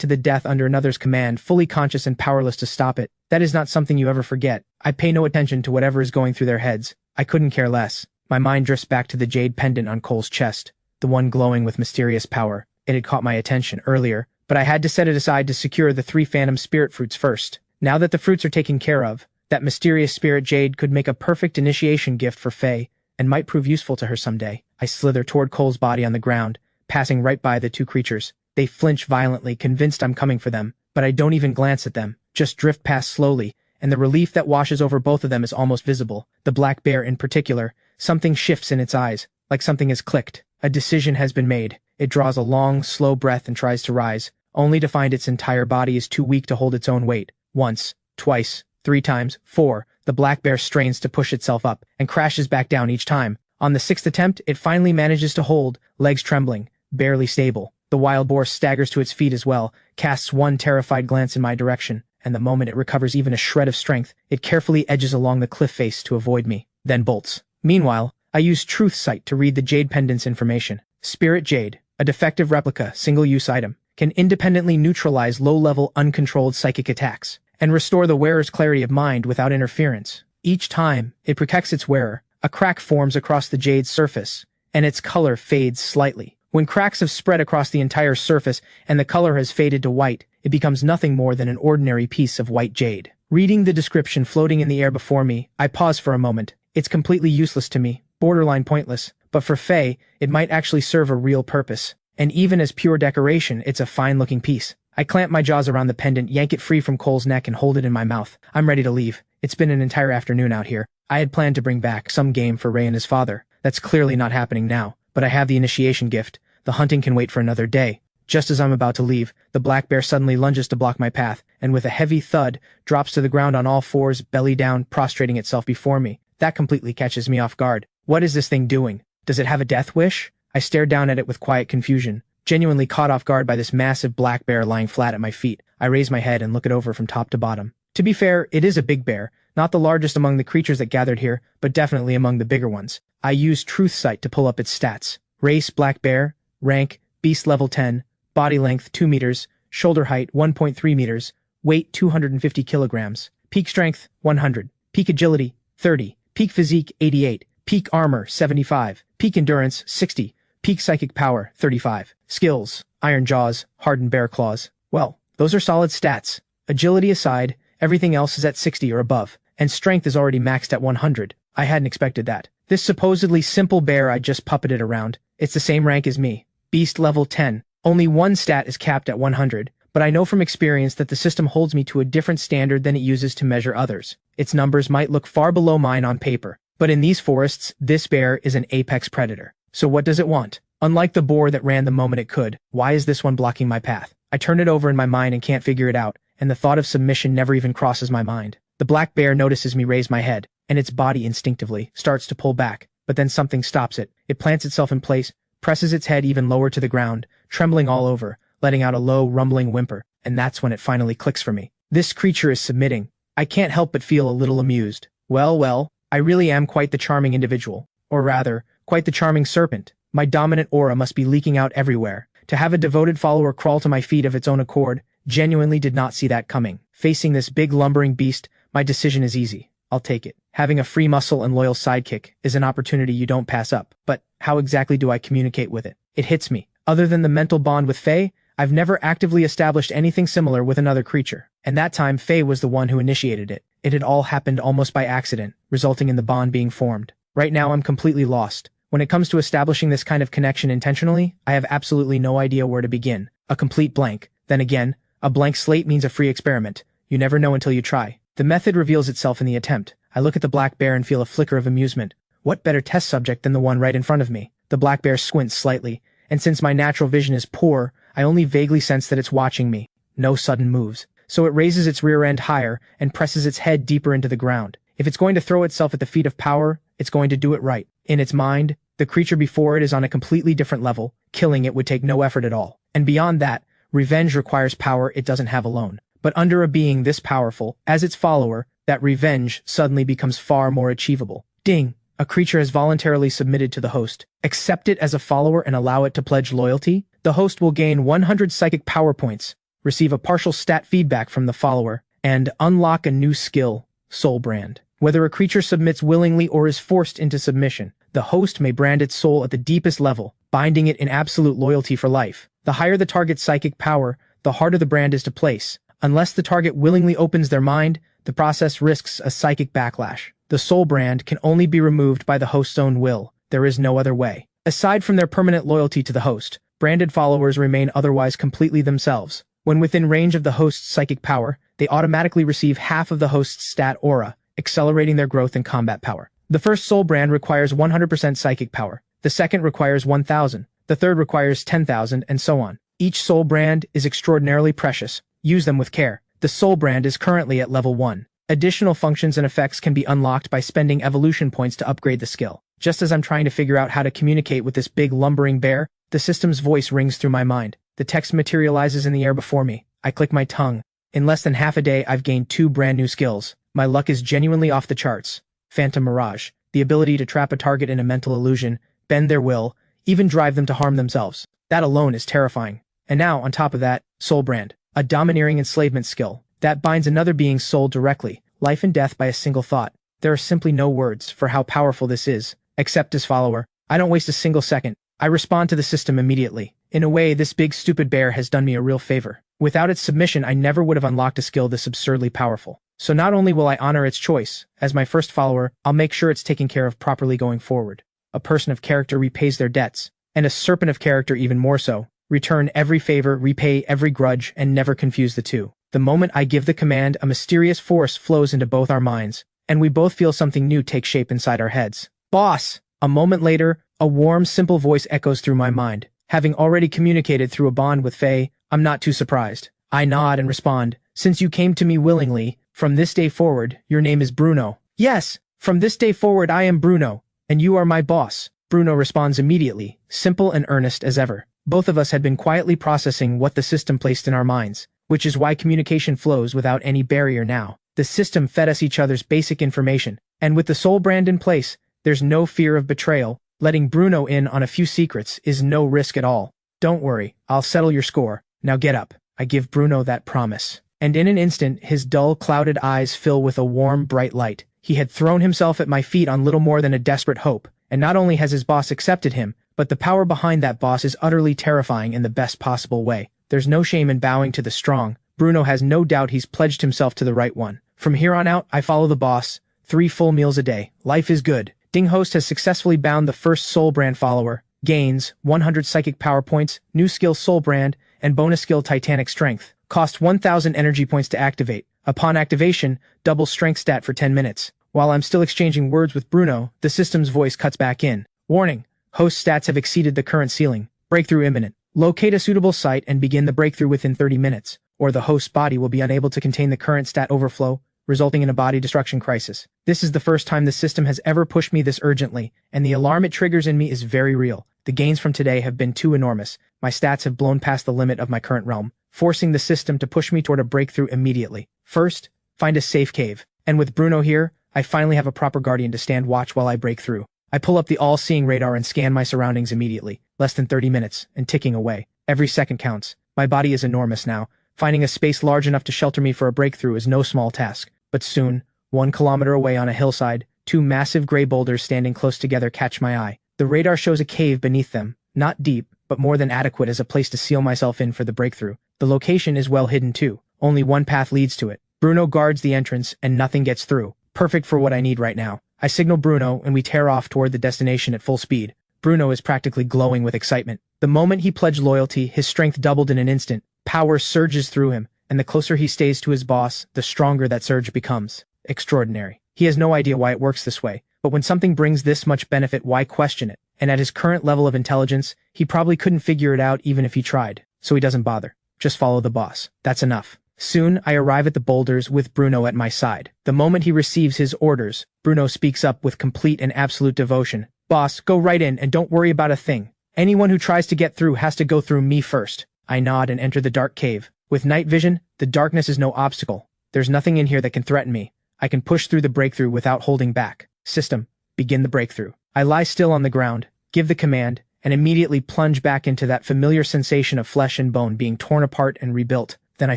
to the death under another's command, fully conscious and powerless to stop it, that is not something you ever forget. I pay no attention to whatever is going through their heads. I couldn't care less. My mind drifts back to the jade pendant on Cole's chest, the one glowing with mysterious power. It had caught my attention earlier, but I had to set it aside to secure the 3 phantom spirit fruits first. Now that the fruits are taken care of, that mysterious spirit jade could make a perfect initiation gift for Faye, and might prove useful to her someday. I slither toward Cole's body on the ground, passing right by the 2 creatures. They flinch violently, convinced I'm coming for them, but I don't even glance at them, just drift past slowly, and the relief that washes over both of them is almost visible. The black bear in particular, something shifts in its eyes, like something has clicked. A decision has been made. It draws a long, slow breath and tries to rise, only to find its entire body is too weak to hold its own weight. Once, twice, 3 times, 4, the black bear strains to push itself up, and crashes back down each time. On the 6th attempt, it finally manages to hold, legs trembling, barely stable. The wild boar staggers to its feet as well, casts one terrified glance in my direction, and the moment it recovers even a shred of strength, it carefully edges along the cliff face to avoid me, then bolts. Meanwhile, I use Truth Sight to read the jade pendant's information. Spirit Jade, a defective replica, single-use item, can independently neutralize low-level uncontrolled psychic attacks, and restore the wearer's clarity of mind without interference. Each time it protects its wearer, a crack forms across the jade's surface, and its color fades slightly. When cracks have spread across the entire surface and the color has faded to white, it becomes nothing more than an ordinary piece of white jade. Reading the description floating in the air before me, I pause for a moment. It's completely useless to me, borderline pointless, but for Faye, it might actually serve a real purpose. And even as pure decoration, it's a fine-looking piece. I clamp my jaws around the pendant, yank it free from Cole's neck and hold it in my mouth. I'm ready to leave. It's been an entire afternoon out here. I had planned to bring back some game for Ray and his father. That's clearly not happening now, but I have the initiation gift. The hunting can wait for another day. Just as I'm about to leave, the black bear suddenly lunges to block my path, and with a heavy thud, drops to the ground on all fours, belly down, prostrating itself before me. That completely catches me off guard. What is this thing doing? Does it have a death wish? I stare down at it with quiet confusion, genuinely caught off guard by this massive black bear lying flat at my feet. I raise my head and look it over from top to bottom. To be fair, it is a big bear, not the largest among the creatures that gathered here, but definitely among the bigger ones. I use Truth Sight to pull up its stats. Race, black bear. Rank, beast level 10, body length 2 meters, shoulder height 1.3 meters, weight 250 kilograms, peak strength 100, peak agility 30, peak physique 88, peak armor 75, peak endurance 60, peak psychic power 35. Skills, iron jaws, hardened bear claws. Well, those are solid stats. Agility aside, everything else is at 60 or above, and strength is already maxed at 100. I hadn't expected that. This supposedly simple bear I just puppeted around, it's the same rank as me. Beast level 10. Only one stat is capped at 100, but I know from experience that the system holds me to a different standard than it uses to measure others. Its numbers might look far below mine on paper, but in these forests, this bear is an apex predator. So what does it want? Unlike the boar that ran the moment it could, why is this one blocking my path? I turn it over in my mind and can't figure it out, and the thought of submission never even crosses my mind. The black bear notices me raise my head, and its body instinctively starts to pull back, but then something stops it. It plants itself in place, presses its head even lower to the ground, trembling all over, letting out a low, rumbling whimper, and that's when it finally clicks for me. This creature is submitting. I can't help but feel a little amused. Well, I really am quite the charming individual. Or rather, quite the charming serpent. My dominant aura must be leaking out everywhere. To have a devoted follower crawl to my feet of its own accord, genuinely did not see that coming. Facing this big lumbering beast, my decision is easy. I'll take it. Having a free muscle and loyal sidekick is an opportunity you don't pass up. But how exactly do I communicate with it? It hits me. Other than the mental bond with Faye, I've never actively established anything similar with another creature. And that time, Faye was the one who initiated it. It had all happened almost by accident, resulting in the bond being formed. Right now, I'm completely lost. When it comes to establishing this kind of connection intentionally, I have absolutely no idea where to begin. A complete blank. Then again, a blank slate means a free experiment. You never know until you try. The method reveals itself in the attempt. I look at the black bear and feel a flicker of amusement. What better test subject than the one right in front of me? The black bear squints slightly, and since my natural vision is poor, I only vaguely sense that it's watching me. No sudden moves. So it raises its rear end higher and presses its head deeper into the ground. If it's going to throw itself at the feet of power, it's going to do it right. In its mind, the creature before it is on a completely different level. Killing it would take no effort at all. And beyond that, revenge requires power it doesn't have alone. But under a being this powerful, as its follower, that revenge suddenly becomes far more achievable. Ding! A creature has voluntarily submitted to the host. Accept it as a follower and allow it to pledge loyalty. The host will gain 100 psychic power points, receive a partial stat feedback from the follower, and unlock a new skill, Soul Brand. Whether a creature submits willingly or is forced into submission, the host may brand its soul at the deepest level, binding it in absolute loyalty for life. The higher the target's psychic power, the harder the brand is to place. Unless the target willingly opens their mind, the process risks a psychic backlash. The soul brand can only be removed by the host's own will. There is no other way. Aside from their permanent loyalty to the host, branded followers remain otherwise completely themselves. When within range of the host's psychic power, they automatically receive half of the host's stat aura, accelerating their growth and combat power. The first soul brand requires 100% psychic power. The second requires 1,000. The third requires 10,000, and so on. Each soul brand is extraordinarily precious. Use them with care. The soul brand is currently at level 1. Additional functions and effects can be unlocked by spending evolution points to upgrade the skill. Just as I'm trying to figure out how to communicate with this big lumbering bear, the system's voice rings through my mind. The text materializes in the air before me. I click my tongue. In less than half a day, I've gained 2 brand new skills. My luck is genuinely off the charts. Phantom Mirage, the ability to trap a target in a mental illusion, bend their will, even drive them to harm themselves. That alone is terrifying. And now, on top of that, Soul Brand, a domineering enslavement skill that binds another being's soul directly, life and death by a single thought. There are simply no words for how powerful this is. Accept as follower. I don't waste a single second. I respond to the system immediately. In a way, this big stupid bear has done me a real favor. Without its submission, I never would have unlocked a skill this absurdly powerful. So not only will I honor its choice, as my first follower, I'll make sure it's taken care of properly going forward. A person of character repays their debts, and a serpent of character even more so. Return every favor, repay every grudge, and never confuse the two. The moment I give the command, a mysterious force flows into both our minds, and we both feel something new take shape inside our heads. Boss! A moment later, a warm, simple voice echoes through my mind. Having already communicated through a bond with Faye, I'm not too surprised. I nod and respond, since you came to me willingly, from this day forward, your name is Bruno. Yes, from this day forward I am Bruno, and you are my boss. Bruno responds immediately, simple and earnest as ever. Both of us had been quietly processing what the system placed in our minds, which is why communication flows without any barrier now. The system fed us each other's basic information, and with the soul brand in place, there's no fear of betrayal. Letting Bruno in on a few secrets is no risk at all. Don't worry, I'll settle your score. Now get up. I give Bruno that promise. And in an instant, his dull, clouded eyes fill with a warm, bright light. He had thrown himself at my feet on little more than a desperate hope, and not only has his boss accepted him, but the power behind that boss is utterly terrifying in the best possible way. There's no shame in bowing to the strong. Bruno has no doubt he's pledged himself to the right one. From here on out, I follow the boss. 3 full meals a day. Life is good. Ding Host has successfully bound the first Soul Brand follower. Gains 100 psychic power points, new skill Soul Brand, and bonus skill Titanic Strength. Cost 1,000 energy points to activate. Upon activation, double strength stat for 10 minutes. While I'm still exchanging words with Bruno, the system's voice cuts back in. Warning, host stats have exceeded the current ceiling. Breakthrough imminent. Locate a suitable site and begin the breakthrough within 30 minutes, or the host's body will be unable to contain the current stat overflow, resulting in a body destruction crisis. This is the first time the system has ever pushed me this urgently, and the alarm it triggers in me is very real. The gains from today have been too enormous. My stats have blown past the limit of my current realm, forcing the system to push me toward a breakthrough immediately. First, find a safe cave. And with Bruno here, I finally have a proper guardian to stand watch while I break through. I pull up the all-seeing radar and scan my surroundings immediately. Less than 30 minutes, and ticking away. Every second counts. My body is enormous now. Finding a space large enough to shelter me for a breakthrough is no small task. But soon, 1 kilometer away on a hillside, 2 massive gray boulders standing close together catch my eye. The radar shows a cave beneath them, not deep, but more than adequate as a place to seal myself in for the breakthrough. The location is well hidden too. Only one path leads to it. Bruno guards the entrance, and nothing gets through. Perfect for what I need right now. I signal Bruno, and we tear off toward the destination at full speed. Bruno is practically glowing with excitement. The moment he pledged loyalty, his strength doubled in an instant. Power surges through him, and the closer he stays to his boss, the stronger that surge becomes. Extraordinary. He has no idea why it works this way, but when something brings this much benefit, why question it? And at his current level of intelligence, he probably couldn't figure it out even if he tried, so he doesn't bother. Just follow the boss. That's enough. Soon, I arrive at the boulders with Bruno at my side. The moment he receives his orders, Bruno speaks up with complete and absolute devotion. Boss, go right in and don't worry about a thing. Anyone who tries to get through has to go through me first. I nod and enter the dark cave. With night vision, the darkness is no obstacle. There's nothing in here that can threaten me. I can push through the breakthrough without holding back. System, begin the breakthrough. I lie still on the ground, give the command, and immediately plunge back into that familiar sensation of flesh and bone being torn apart and rebuilt. Then I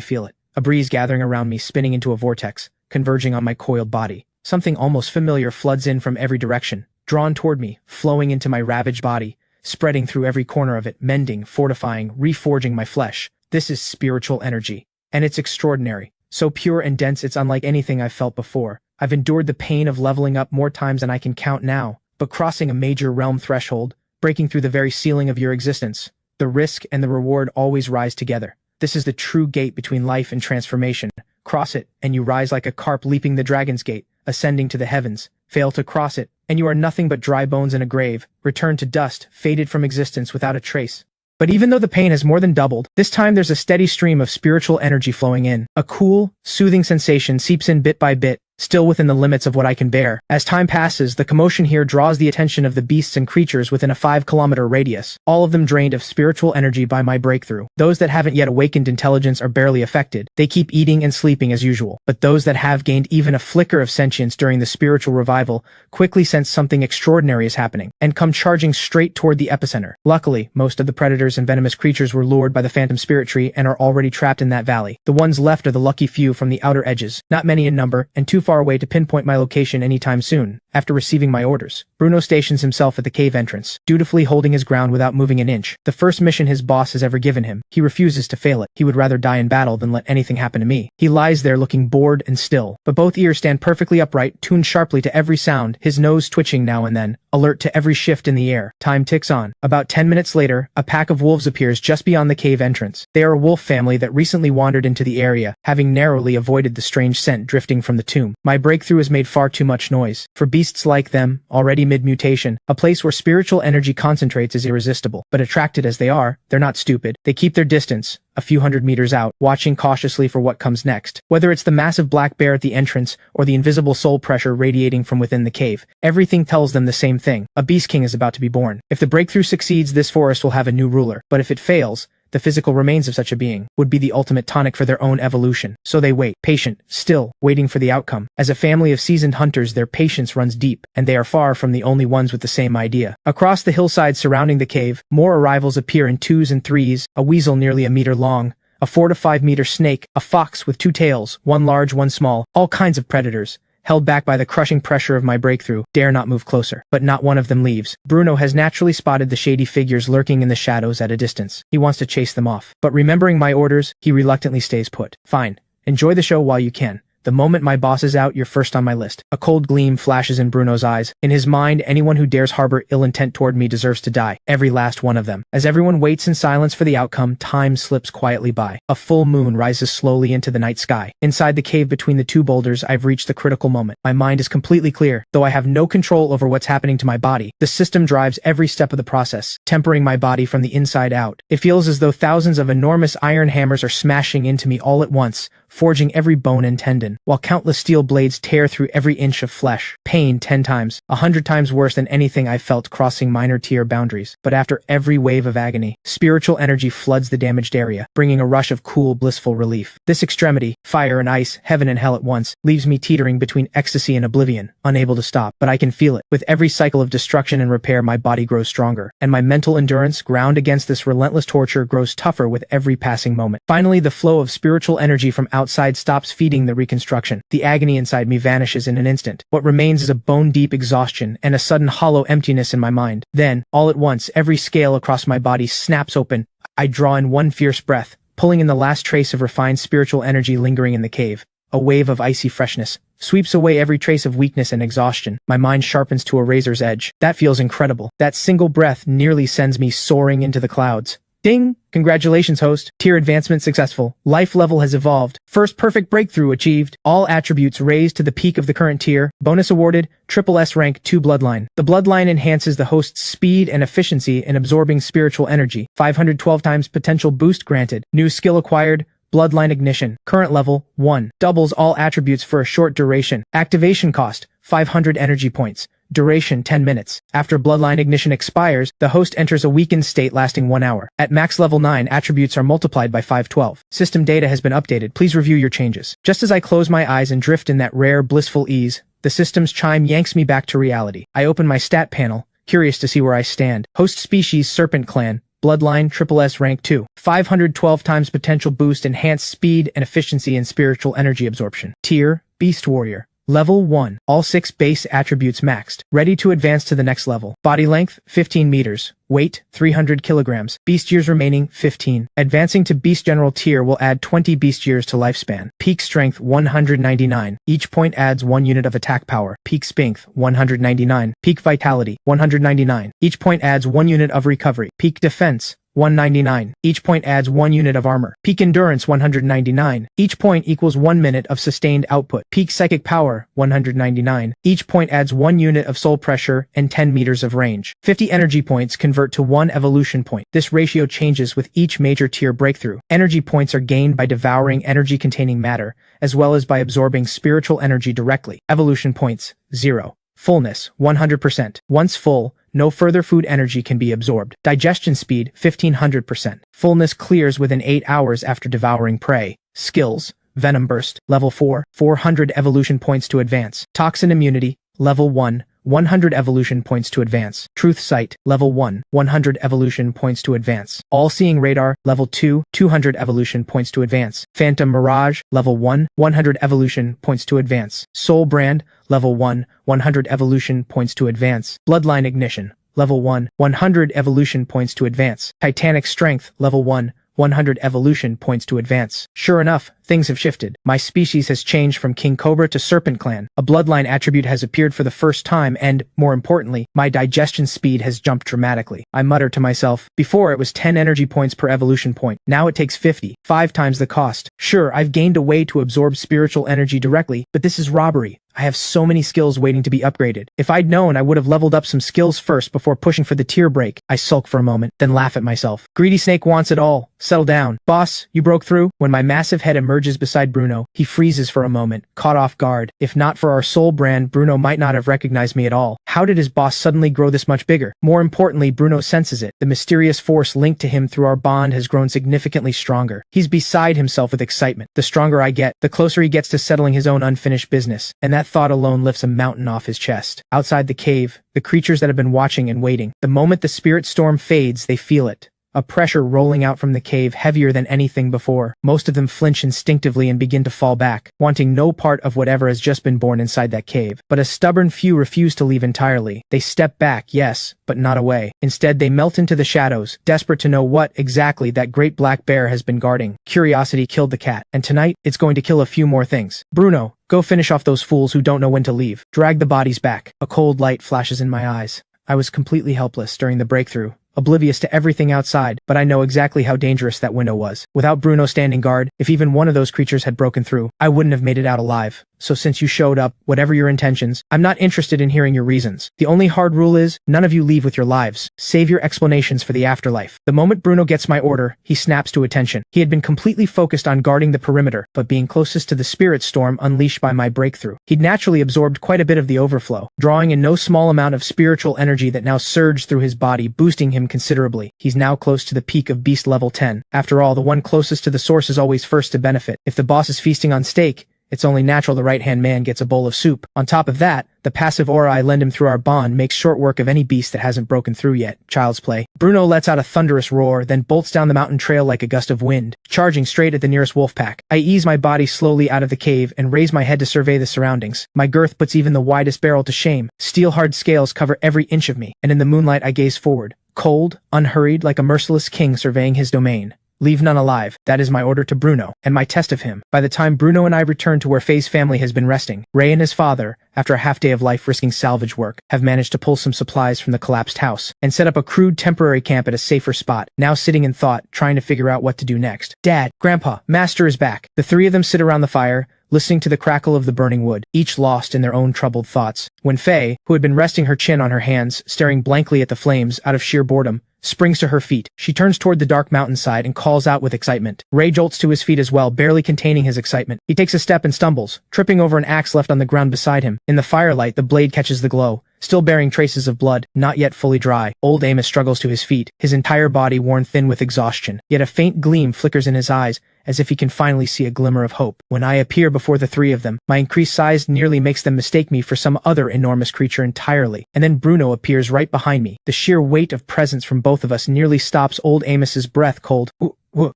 feel it. A breeze gathering around me, spinning into a vortex, converging on my coiled body. Something almost familiar floods in from every direction, drawn toward me, flowing into my ravaged body, spreading through every corner of it, mending, fortifying, reforging my flesh. This is spiritual energy. And it's extraordinary. So pure and dense it's unlike anything I've felt before. I've endured the pain of leveling up more times than I can count now, but crossing a major realm threshold, breaking through the very ceiling of your existence, the risk and the reward always rise together. This is the true gate between life and transformation. Cross it, and you rise like a carp leaping the dragon's gate, ascending to the heavens. Fail to cross it, and you are nothing but dry bones in a grave, returned to dust, faded from existence without a trace. But even though the pain has more than doubled, this time there's a steady stream of spiritual energy flowing in. A cool, soothing sensation seeps in bit by bit, still within the limits of what I can bear. As time passes, the commotion here draws the attention of the beasts and creatures within a 5-kilometer radius, all of them drained of spiritual energy by my breakthrough. Those that haven't yet awakened intelligence are barely affected. They keep eating and sleeping as usual. But those that have gained even a flicker of sentience during the spiritual revival quickly sense something extraordinary is happening, and come charging straight toward the epicenter. Luckily, most of the predators and venomous creatures were lured by the phantom spirit tree and are already trapped in that valley. The ones left are the lucky few from the outer edges, not many in number, and too far away to pinpoint my location anytime soon. After receiving my orders, Bruno stations himself at the cave entrance, dutifully holding his ground without moving an inch. The first mission his boss has ever given him. He refuses to fail it. He would rather die in battle than let anything happen to me. He lies there looking bored and still, but both ears stand perfectly upright, tuned sharply to every sound, his nose twitching now and then, alert to every shift in the air. Time ticks on. About 10 minutes later, a pack of wolves appears just beyond the cave entrance. They are a wolf family that recently wandered into the area, having narrowly avoided the strange scent drifting from the tomb. My breakthrough has made far too much noise. For beasts like them, already mid-mutation, a place where spiritual energy concentrates is irresistible. But attracted as they are, they're not stupid. They keep their distance, a few hundred meters out, watching cautiously for what comes next. Whether it's the massive black bear at the entrance or the invisible soul pressure radiating from within the cave, everything tells them the same thing. A beast king is about to be born. If the breakthrough succeeds, this forest will have a new ruler. But if it fails, the physical remains of such a being would be the ultimate tonic for their own evolution. So they wait, patient, still, waiting for the outcome. As a family of seasoned hunters, their patience runs deep, and they are far from the only ones with the same idea. Across the hillside surrounding the cave, more arrivals appear in 2s and 3s, a weasel nearly a meter long, a 4 to 5 meter snake, a fox with 2 tails, one large, one small, all kinds of predators. Held back by the crushing pressure of my breakthrough, dare not move closer. But not one of them leaves. Bruno has naturally spotted the shady figures lurking in the shadows at a distance. He wants to chase them off. But remembering my orders, he reluctantly stays put. Fine. Enjoy the show while you can. The moment my boss is out, you're first on my list. A cold gleam flashes in Bruno's eyes. In his mind, anyone who dares harbor ill intent toward me deserves to die. Every last one of them. As everyone waits in silence for the outcome, time slips quietly by. A full moon rises slowly into the night sky. Inside the cave between the 2 boulders, I've reached the critical moment. My mind is completely clear. Though I have no control over what's happening to my body, the system drives every step of the process, tempering my body from the inside out. It feels as though thousands of enormous iron hammers are smashing into me all at once, forging every bone and tendon, while countless steel blades tear through every inch of flesh. Pain 10 times, 100 times worse than anything I've felt crossing minor tier boundaries. But after every wave of agony, spiritual energy floods the damaged area, bringing a rush of cool, blissful relief. This extremity, fire and ice, heaven and hell at once, leaves me teetering between ecstasy and oblivion, unable to stop. But I can feel it. With every cycle of destruction and repair, my body grows stronger, and my mental endurance, ground against this relentless torture, grows tougher with every passing moment. Finally, the flow of spiritual energy from outside stops feeding the reconstruction. The agony inside me vanishes in an instant. What remains is a bone-deep exhaustion and a sudden hollow emptiness in my mind. Then, all at once, every scale across my body snaps open. I draw in one fierce breath, pulling in the last trace of refined spiritual energy lingering in the cave. A wave of icy freshness sweeps away every trace of weakness and exhaustion. My mind sharpens to a razor's edge. That feels incredible. That single breath nearly sends me soaring into the clouds. Ding! Congratulations, host. Tier advancement successful. Life level has evolved. First perfect breakthrough achieved. All attributes raised to the peak of the current tier. Bonus awarded. Triple S rank 2 bloodline. The bloodline enhances the host's speed and efficiency in absorbing spiritual energy. 512 times potential boost granted. New skill acquired. Bloodline ignition. Current level 1. Doubles all attributes for a short duration. Activation cost 500 energy points. Duration 10 minutes. After bloodline ignition expires, the host enters a weakened state lasting 1 hour. At max level 9, attributes are multiplied by 512. System data has been updated. Please review your changes. Just as I close my eyes and drift in that rare, blissful ease, the system's chime yanks me back to reality. I open my stat panel, curious to see where I stand. Host species Serpent Clan. Bloodline SS rank 2. 512 times potential boost, enhanced speed and efficiency in spiritual energy absorption. Tier, Beast Warrior. Level 1. All 6 base attributes maxed. Ready to advance to the next level. Body length, 15 meters. Weight, 300 kilograms. Beast years remaining, 15. Advancing to Beast General tier will add 20 beast years to lifespan. Peak strength, 199. Each point adds 1 unit of attack power. Peak strength, 199. Peak vitality, 199. Each point adds 1 unit of recovery. Peak defense, 199. Each point adds 1 unit of armor. Peak endurance 199. Each point equals 1 minute of sustained output. Peak psychic power 199. Each point adds 1 unit of soul pressure and 10 meters of range. 50 energy points convert to 1 evolution point. This ratio changes with each major tier breakthrough. Energy points are gained by devouring energy-containing matter, as well as by absorbing spiritual energy directly. Evolution points 0. Fullness 100%. Once full, no further food energy can be absorbed. Digestion speed 1500%. Fullness clears within 8 hours after devouring prey. Skills: Venom Burst, level 4, 400 evolution points to advance. Toxin immunity, level 1, 100 evolution points to advance. Truth Sight, level 1, 100 evolution points to advance. All-Seeing Radar, level 2, 200 evolution points to advance. Phantom Mirage, level 1, 100 evolution points to advance. Soul Brand, level 1, 100 evolution points to advance. Bloodline Ignition, level 1, 100 evolution points to advance. Titanic Strength, level 1, 100 evolution points to advance. Sure enough, things have shifted. My species has changed from King Cobra to Serpent Clan. A bloodline attribute has appeared for the first time and, more importantly, my digestion speed has jumped dramatically. I mutter to myself. Before it was 10 energy points per evolution point. Now it takes 50, 5 times the cost. Sure, I've gained a way to absorb spiritual energy directly, but this is robbery. I have so many skills waiting to be upgraded. If I'd known, I would have leveled up some skills first before pushing for the tier break. I sulk for a moment, then laugh at myself. Greedy Snake wants it all. Settle down. Boss, you broke through? When my massive head emerges beside Bruno, he freezes for a moment, caught off guard. If not for our soul brand, Bruno might not have recognized me at all. How did his boss suddenly grow this much bigger? More importantly, Bruno senses it. The mysterious force linked to him through our bond has grown significantly stronger. He's beside himself with excitement. The stronger I get, the closer he gets to settling his own unfinished business. And that thought alone lifts a mountain off his chest. Outside the cave, the creatures that have been watching and waiting. The moment the spirit storm fades, they feel it. A pressure rolling out from the cave heavier than anything before. Most of them flinch instinctively and begin to fall back, wanting no part of whatever has just been born inside that cave. But a stubborn few refuse to leave entirely. They step back, yes, but not away. Instead, they melt into the shadows, desperate to know what exactly that great black bear has been guarding. Curiosity killed the cat, and tonight, it's going to kill a few more things. Bruno, go finish off those fools who don't know when to leave. Drag the bodies back. A cold light flashes in my eyes. I was completely helpless during the breakthrough, oblivious to everything outside, but I know exactly how dangerous that window was. Without Bruno standing guard, if even one of those creatures had broken through, I wouldn't have made it out alive. So since you showed up, whatever your intentions, I'm not interested in hearing your reasons. The only hard rule is, none of you leave with your lives. Save your explanations for the afterlife. The moment Bruno gets my order, he snaps to attention. He had been completely focused on guarding the perimeter, but being closest to the spirit storm unleashed by my breakthrough. He'd naturally absorbed quite a bit of the overflow, drawing in no small amount of spiritual energy that now surged through his body, boosting him considerably. He's now close to the peak of beast level 10. After all, the one closest to the source is always first to benefit. If the boss is feasting on steak, it's only natural the right-hand man gets a bowl of soup. On top of that, the passive aura I lend him through our bond makes short work of any beast that hasn't broken through yet. Child's play. Bruno lets out a thunderous roar, then bolts down the mountain trail like a gust of wind, charging straight at the nearest wolf pack. I ease my body slowly out of the cave and raise my head to survey the surroundings. My girth puts even the widest barrel to shame. Steel-hard scales cover every inch of me, and in the moonlight I gaze forward, cold, unhurried, like a merciless king surveying his domain. Leave none alive. That is my order to Bruno, and my test of him. By the time Bruno and I return to where Faye's family has been resting, Ray and his father, after a half-day of life risking salvage work, have managed to pull some supplies from the collapsed house, and set up a crude temporary camp at a safer spot, now sitting in thought, trying to figure out what to do next. Dad, Grandpa, Master is back. The three of them sit around the fire, listening to the crackle of the burning wood, each lost in their own troubled thoughts. When Faye, who had been resting her chin on her hands, staring blankly at the flames out of sheer boredom, springs to her feet, she turns toward the dark mountainside and calls out with excitement. Ray jolts to his feet as well, barely containing his excitement. He takes a step and stumbles, tripping over an axe left on the ground beside him. In the firelight, the blade catches the glow, still bearing traces of blood, not yet fully dry. Old Amos struggles to his feet, his entire body worn thin with exhaustion, yet a faint gleam flickers in his eyes, as if he can finally see a glimmer of hope. When I appear before the three of them, my increased size nearly makes them mistake me for some other enormous creature entirely. And then Bruno appears right behind me. The sheer weight of presence from both of us nearly stops old Amos's breath cold.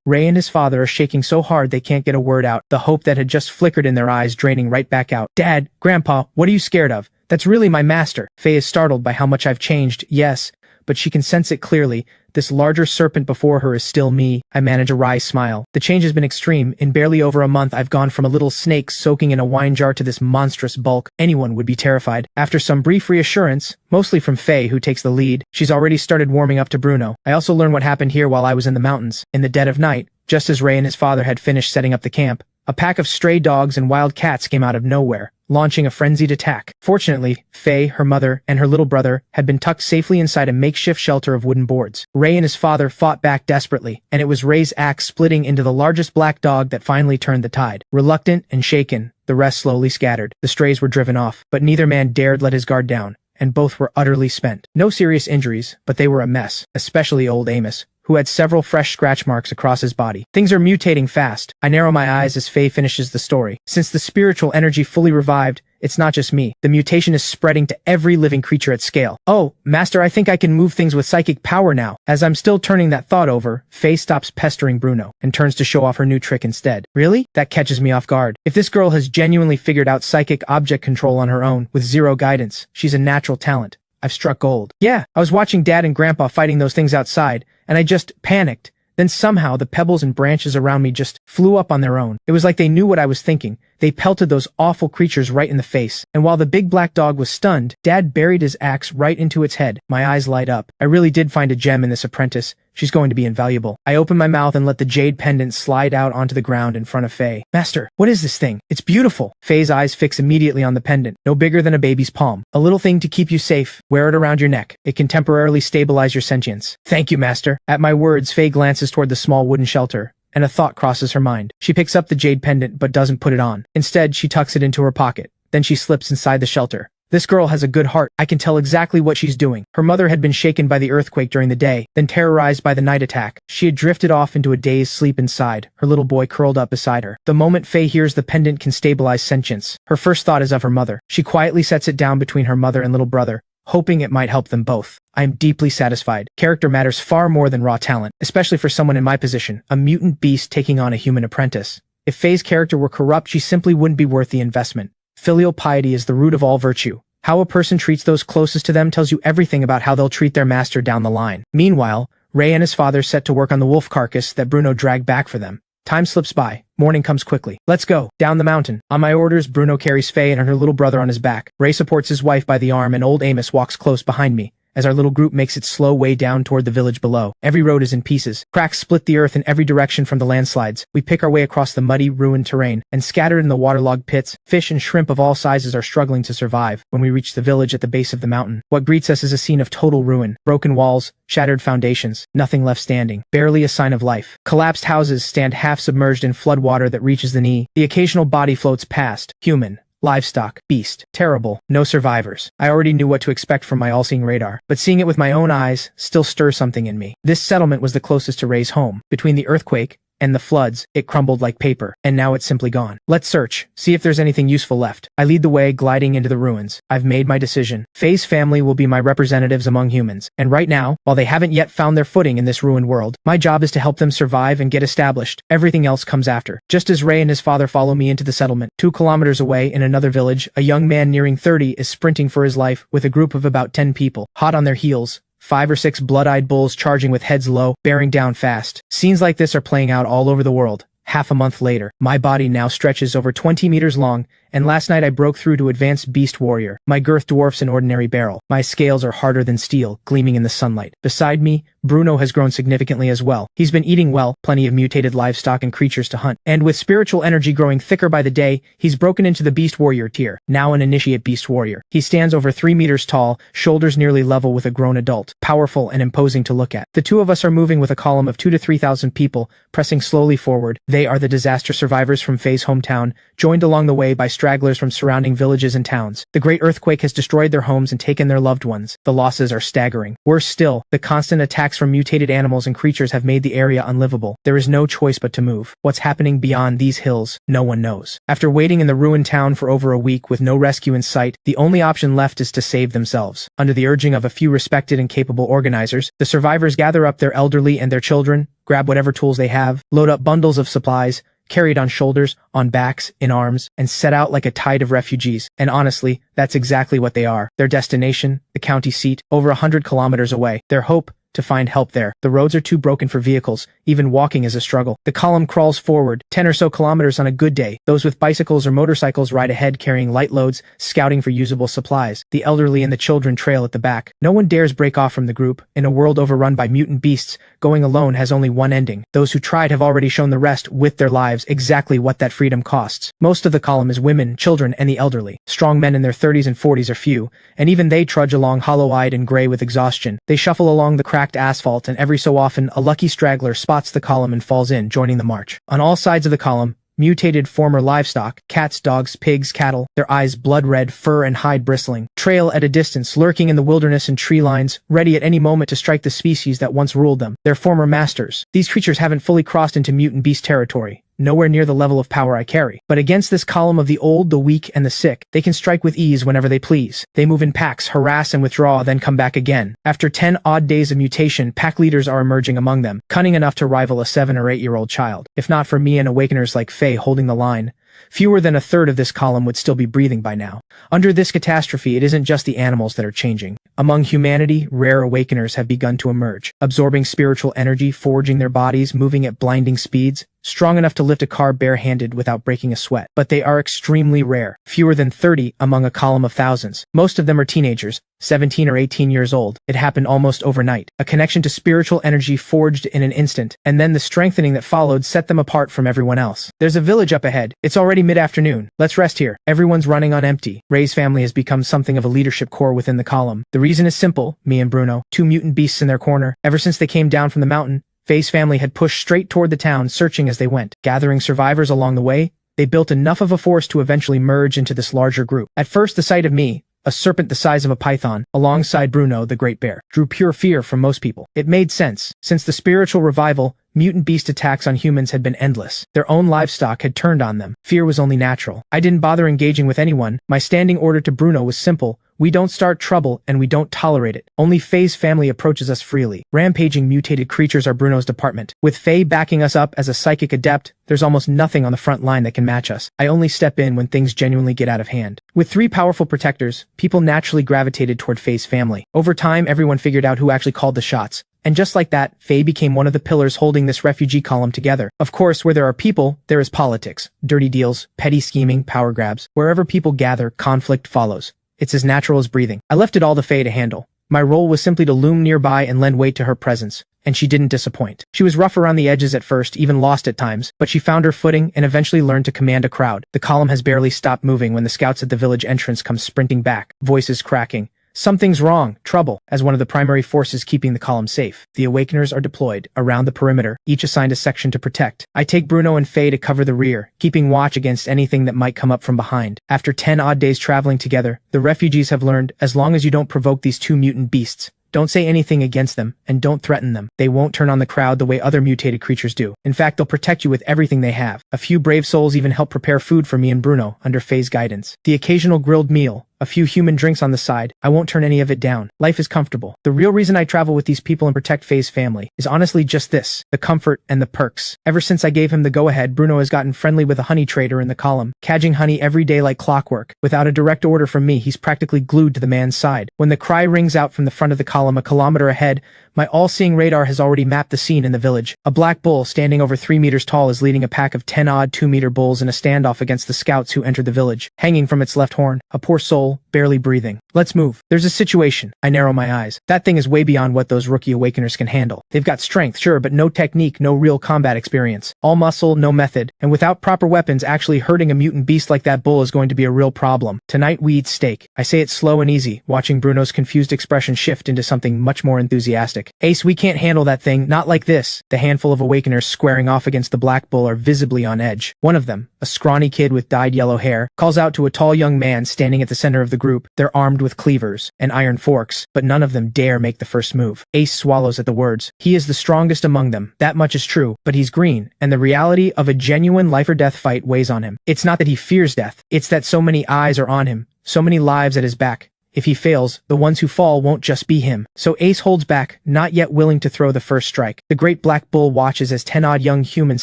Ray and his father are shaking so hard they can't get a word out, the hope that had just flickered in their eyes draining right back out. Dad, Grandpa, what are you scared of? That's really my master. Faye is startled by how much I've changed, yes, but she can sense it clearly. This larger serpent before her is still me. I manage a wry smile. The change has been extreme. In barely over a month, I've gone from a little snake soaking in a wine jar to this monstrous bulk. Anyone would be terrified. After some brief reassurance, mostly from Faye, who takes the lead, she's already started warming up to Bruno. I also learned what happened here while I was in the mountains. In the dead of night, just as Ray and his father had finished setting up the camp, a pack of stray dogs and wild cats came out of nowhere, launching a frenzied attack. Fortunately, Faye, her mother, and her little brother had been tucked safely inside a makeshift shelter of wooden boards. Ray and his father fought back desperately, and it was Ray's axe splitting into the largest black dog that finally turned the tide. Reluctant and shaken, the rest slowly scattered. The strays were driven off, but neither man dared let his guard down, and both were utterly spent. No serious injuries, but they were a mess, especially old Amos, who had several fresh scratch marks across his body. Things are mutating fast. I narrow my eyes as Faye finishes the story. Since the spiritual energy fully revived, it's not just me. The mutation is spreading to every living creature at scale. Oh, Master, I think I can move things with psychic power now. As I'm still turning that thought over, Faye stops pestering Bruno and turns to show off her new trick instead. Really? That catches me off guard. If this girl has genuinely figured out psychic object control on her own, with zero guidance, she's a natural talent. I've struck gold. Yeah, I was watching Dad and Grandpa fighting those things outside, and I just panicked. Then somehow the pebbles and branches around me just flew up on their own. It was like they knew what I was thinking. They pelted those awful creatures right in the face. And while the big black dog was stunned, Dad buried his axe right into its head. My eyes light up. I really did find a gem in this apprentice. She's going to be invaluable. I open my mouth and let the jade pendant slide out onto the ground in front of Faye. Master, what is this thing? It's beautiful. Faye's eyes fix immediately on the pendant, no bigger than a baby's palm. A little thing to keep you safe. Wear it around your neck. It can temporarily stabilize your sentience. Thank you, Master. At my words, Faye glances toward the small wooden shelter, and a thought crosses her mind. She picks up the jade pendant but doesn't put it on. Instead, she tucks it into her pocket. Then she slips inside the shelter. This girl has a good heart. I can tell exactly what she's doing. Her mother had been shaken by the earthquake during the day, then terrorized by the night attack. She had drifted off into a dazed sleep inside, her little boy curled up beside her. The moment Faye hears the pendant can stabilize sentience, her first thought is of her mother. She quietly sets it down between her mother and little brother, hoping it might help them both. I am deeply satisfied. Character matters far more than raw talent, especially for someone in my position, a mutant beast taking on a human apprentice. If Faye's character were corrupt, she simply wouldn't be worth the investment. Filial piety is the root of all virtue. How a person treats those closest to them tells you everything about how they'll treat their master down the line. Meanwhile, Ray and his father set to work on the wolf carcass that Bruno dragged back for them. Time slips by. Morning comes quickly. Let's go. Down the mountain. On my orders, Bruno carries Faye and her little brother on his back. Ray supports his wife by the arm and old Amos walks close behind me, as our little group makes its slow way down toward the village below. Every road is in pieces. Cracks split the earth in every direction from the landslides. We pick our way across the muddy, ruined terrain, and scattered in the waterlogged pits, fish and shrimp of all sizes are struggling to survive. When we reach the village at the base of the mountain, what greets us is a scene of total ruin. Broken walls, shattered foundations, nothing left standing, barely a sign of life. Collapsed houses stand half submerged in flood water that reaches the knee. The occasional body floats past. Human. Livestock, beast, terrible, no survivors. I already knew what to expect from my all-seeing radar, but seeing it with my own eyes still stirs something in me. This settlement was the closest to Ray's home. Between the earthquake and the floods, it crumbled like paper, and now it's simply gone. Let's search, see if there's anything useful left. I lead the way, gliding into the ruins. I've made my decision. Faye's family will be my representatives among humans, and right now, while they haven't yet found their footing in this ruined world, my job is to help them survive and get established. Everything else comes after. Just as Ray and his father follow me into the settlement, 2 kilometers away in another village, a young man nearing 30 is sprinting for his life with a group of about 10 people, hot on their heels. 5 or 6 blood-eyed bulls charging with heads low, bearing down fast. Scenes like this are playing out all over the world. Half a month later, my body now stretches over 20 meters long, and last night I broke through to advanced beast warrior. My girth dwarfs an ordinary barrel. My scales are harder than steel, gleaming in the sunlight. Beside me, Bruno has grown significantly as well. He's been eating well, plenty of mutated livestock and creatures to hunt. And with spiritual energy growing thicker by the day, he's broken into the beast warrior tier, now an initiate beast warrior. He stands over 3 meters tall, shoulders nearly level with a grown adult, powerful and imposing to look at. The 2 of us are moving with a column of 2,000 to 3,000 people, pressing slowly forward. They are the disaster survivors from Faye's hometown, joined along the way by stragglers from surrounding villages and towns. The great earthquake has destroyed their homes and taken their loved ones. The losses are staggering. Worse still, the constant attacks from mutated animals and creatures have made the area unlivable. There is no choice but to move. What's happening beyond these hills, no one knows. After waiting in the ruined town for over a week with no rescue in sight, the only option left is to save themselves. Under the urging of a few respected and capable organizers, the survivors gather up their elderly and their children, grab whatever tools they have, load up bundles of supplies, carry it on shoulders, on backs, in arms, and set out like a tide of refugees. And honestly, that's exactly what they are. Their destination, the county seat, over 100 kilometers away. Their hope, to find help there. The roads are too broken for vehicles. Even walking is a struggle. The column crawls forward, 10 or so kilometers on a good day. Those with bicycles or motorcycles ride ahead carrying light loads, scouting for usable supplies. The elderly and the children trail at the back. No one dares break off from the group. In a world overrun by mutant beasts, going alone has only one ending. Those who tried have already shown the rest with their lives exactly what that freedom costs. Most of the column is women, children, and the elderly. Strong men in their 30s and 40s are few, and even they trudge along hollow-eyed and gray with exhaustion. They shuffle along the cracked asphalt, and every so often a lucky straggler spots the column and falls in, joining the march. On all sides of the column, mutated former livestock, cats, dogs, pigs, cattle, their eyes blood red, fur and hide bristling, trail at a distance, lurking in the wilderness and tree lines, ready at any moment to strike the species that once ruled them, their former masters. These creatures haven't fully crossed into mutant beast territory, nowhere near the level of power I carry. But against this column of the old, the weak, and the sick, they can strike with ease whenever they please. They move in packs, harass and withdraw, then come back again. After 10 odd days of mutation, pack leaders are emerging among them, cunning enough to rival a 7 or 8-year-old child. If not for me and awakeners like Faye holding the line, fewer than a third of this column would still be breathing by now. Under this catastrophe, it isn't just the animals that are changing. Among humanity, rare awakeners have begun to emerge, absorbing spiritual energy, forging their bodies, moving at blinding speeds, strong enough to lift a car barehanded without breaking a sweat. But they are extremely rare, fewer than 30 among a column of thousands. Most of them are teenagers, 17 or 18 years old. It happened almost overnight. A connection to spiritual energy forged in an instant, and then the strengthening that followed set them apart from everyone else. There's a village up ahead. It's already mid-afternoon. Let's rest here. Everyone's running on empty. Ray's family has become something of a leadership core within the column. The reason is simple: me and Bruno, two mutant beasts in their corner. Ever since they came down from the mountain, Faye's family had pushed straight toward the town, searching as they went. Gathering survivors along the way, they built enough of a force to eventually merge into this larger group. At first, the sight of me, a serpent the size of a python, alongside Bruno, the great bear, drew pure fear from most people. It made sense. Since the spiritual revival, mutant beast attacks on humans had been endless. Their own livestock had turned on them. Fear was only natural. I didn't bother engaging with anyone. My standing order to Bruno was simple: we don't start trouble, and we don't tolerate it. Only Faye's family approaches us freely. Rampaging mutated creatures are Bruno's department. With Faye backing us up as a psychic adept, there's almost nothing on the front line that can match us. I only step in when things genuinely get out of hand. With 3 powerful protectors, people naturally gravitated toward Faye's family. Over time, everyone figured out who actually called the shots. And just like that, Faye became one of the pillars holding this refugee column together. Of course, where there are people, there is politics, dirty deals, petty scheming, power grabs. Wherever people gather, conflict follows. It's as natural as breathing. I left it all to Faye to handle. My role was simply to loom nearby and lend weight to her presence, and she didn't disappoint. She was rough around the edges at first, even lost at times, but she found her footing and eventually learned to command a crowd. The column has barely stopped moving when the scouts at the village entrance come sprinting back, voices cracking. Something's wrong, trouble, as one of the primary forces keeping the column safe. The Awakeners are deployed around the perimeter, each assigned a section to protect. I take Bruno and Faye to cover the rear, keeping watch against anything that might come up from behind. After 10 odd days traveling together, the refugees have learned, as long as you don't provoke these 2 mutant beasts, don't say anything against them, and don't threaten them, they won't turn on the crowd the way other mutated creatures do. In fact, they'll protect you with everything they have. A few brave souls even help prepare food for me and Bruno, under Faye's guidance. The occasional grilled meal, a few human drinks on the side, I won't turn any of it down. Life is comfortable. The real reason I travel with these people and protect Faye's family is honestly just this: the comfort and the perks. Ever since I gave him the go-ahead, Bruno has gotten friendly with a honey trader in the column, cadging honey every day like clockwork. Without a direct order from me, he's practically glued to the man's side. When the cry rings out from the front of the column a kilometer ahead, my all-seeing radar has already mapped the scene in the village. A black bull standing over 3 meters tall is leading a pack of 10 odd 2-meter bulls in a standoff against the scouts who entered the village. Hanging from its left horn, a poor soul, bull, barely breathing. Let's move. There's a situation. I narrow my eyes. That thing is way beyond what those rookie awakeners can handle. They've got strength, sure, but no technique, no real combat experience. All muscle, no method, and without proper weapons, actually hurting a mutant beast like that bull is going to be a real problem. Tonight we eat steak. I say it slow and easy, watching Bruno's confused expression shift into something much more enthusiastic. Ace, we can't handle that thing, not like this. The handful of awakeners squaring off against the black bull are visibly on edge. One of them, a scrawny kid with dyed yellow hair, calls out to a tall young man standing at the center of the group. They're armed with cleavers and iron forks, but none of them dare make the first move. Ace swallows at the words. He is the strongest among them, that much is true, but he's green, and the reality of a genuine life-or-death fight weighs on him. It's not that he fears death, it's that so many eyes are on him, so many lives at his back. If he fails, the ones who fall won't just be him. So Ace holds back, not yet willing to throw the first strike. The great black bull watches as 10-odd young humans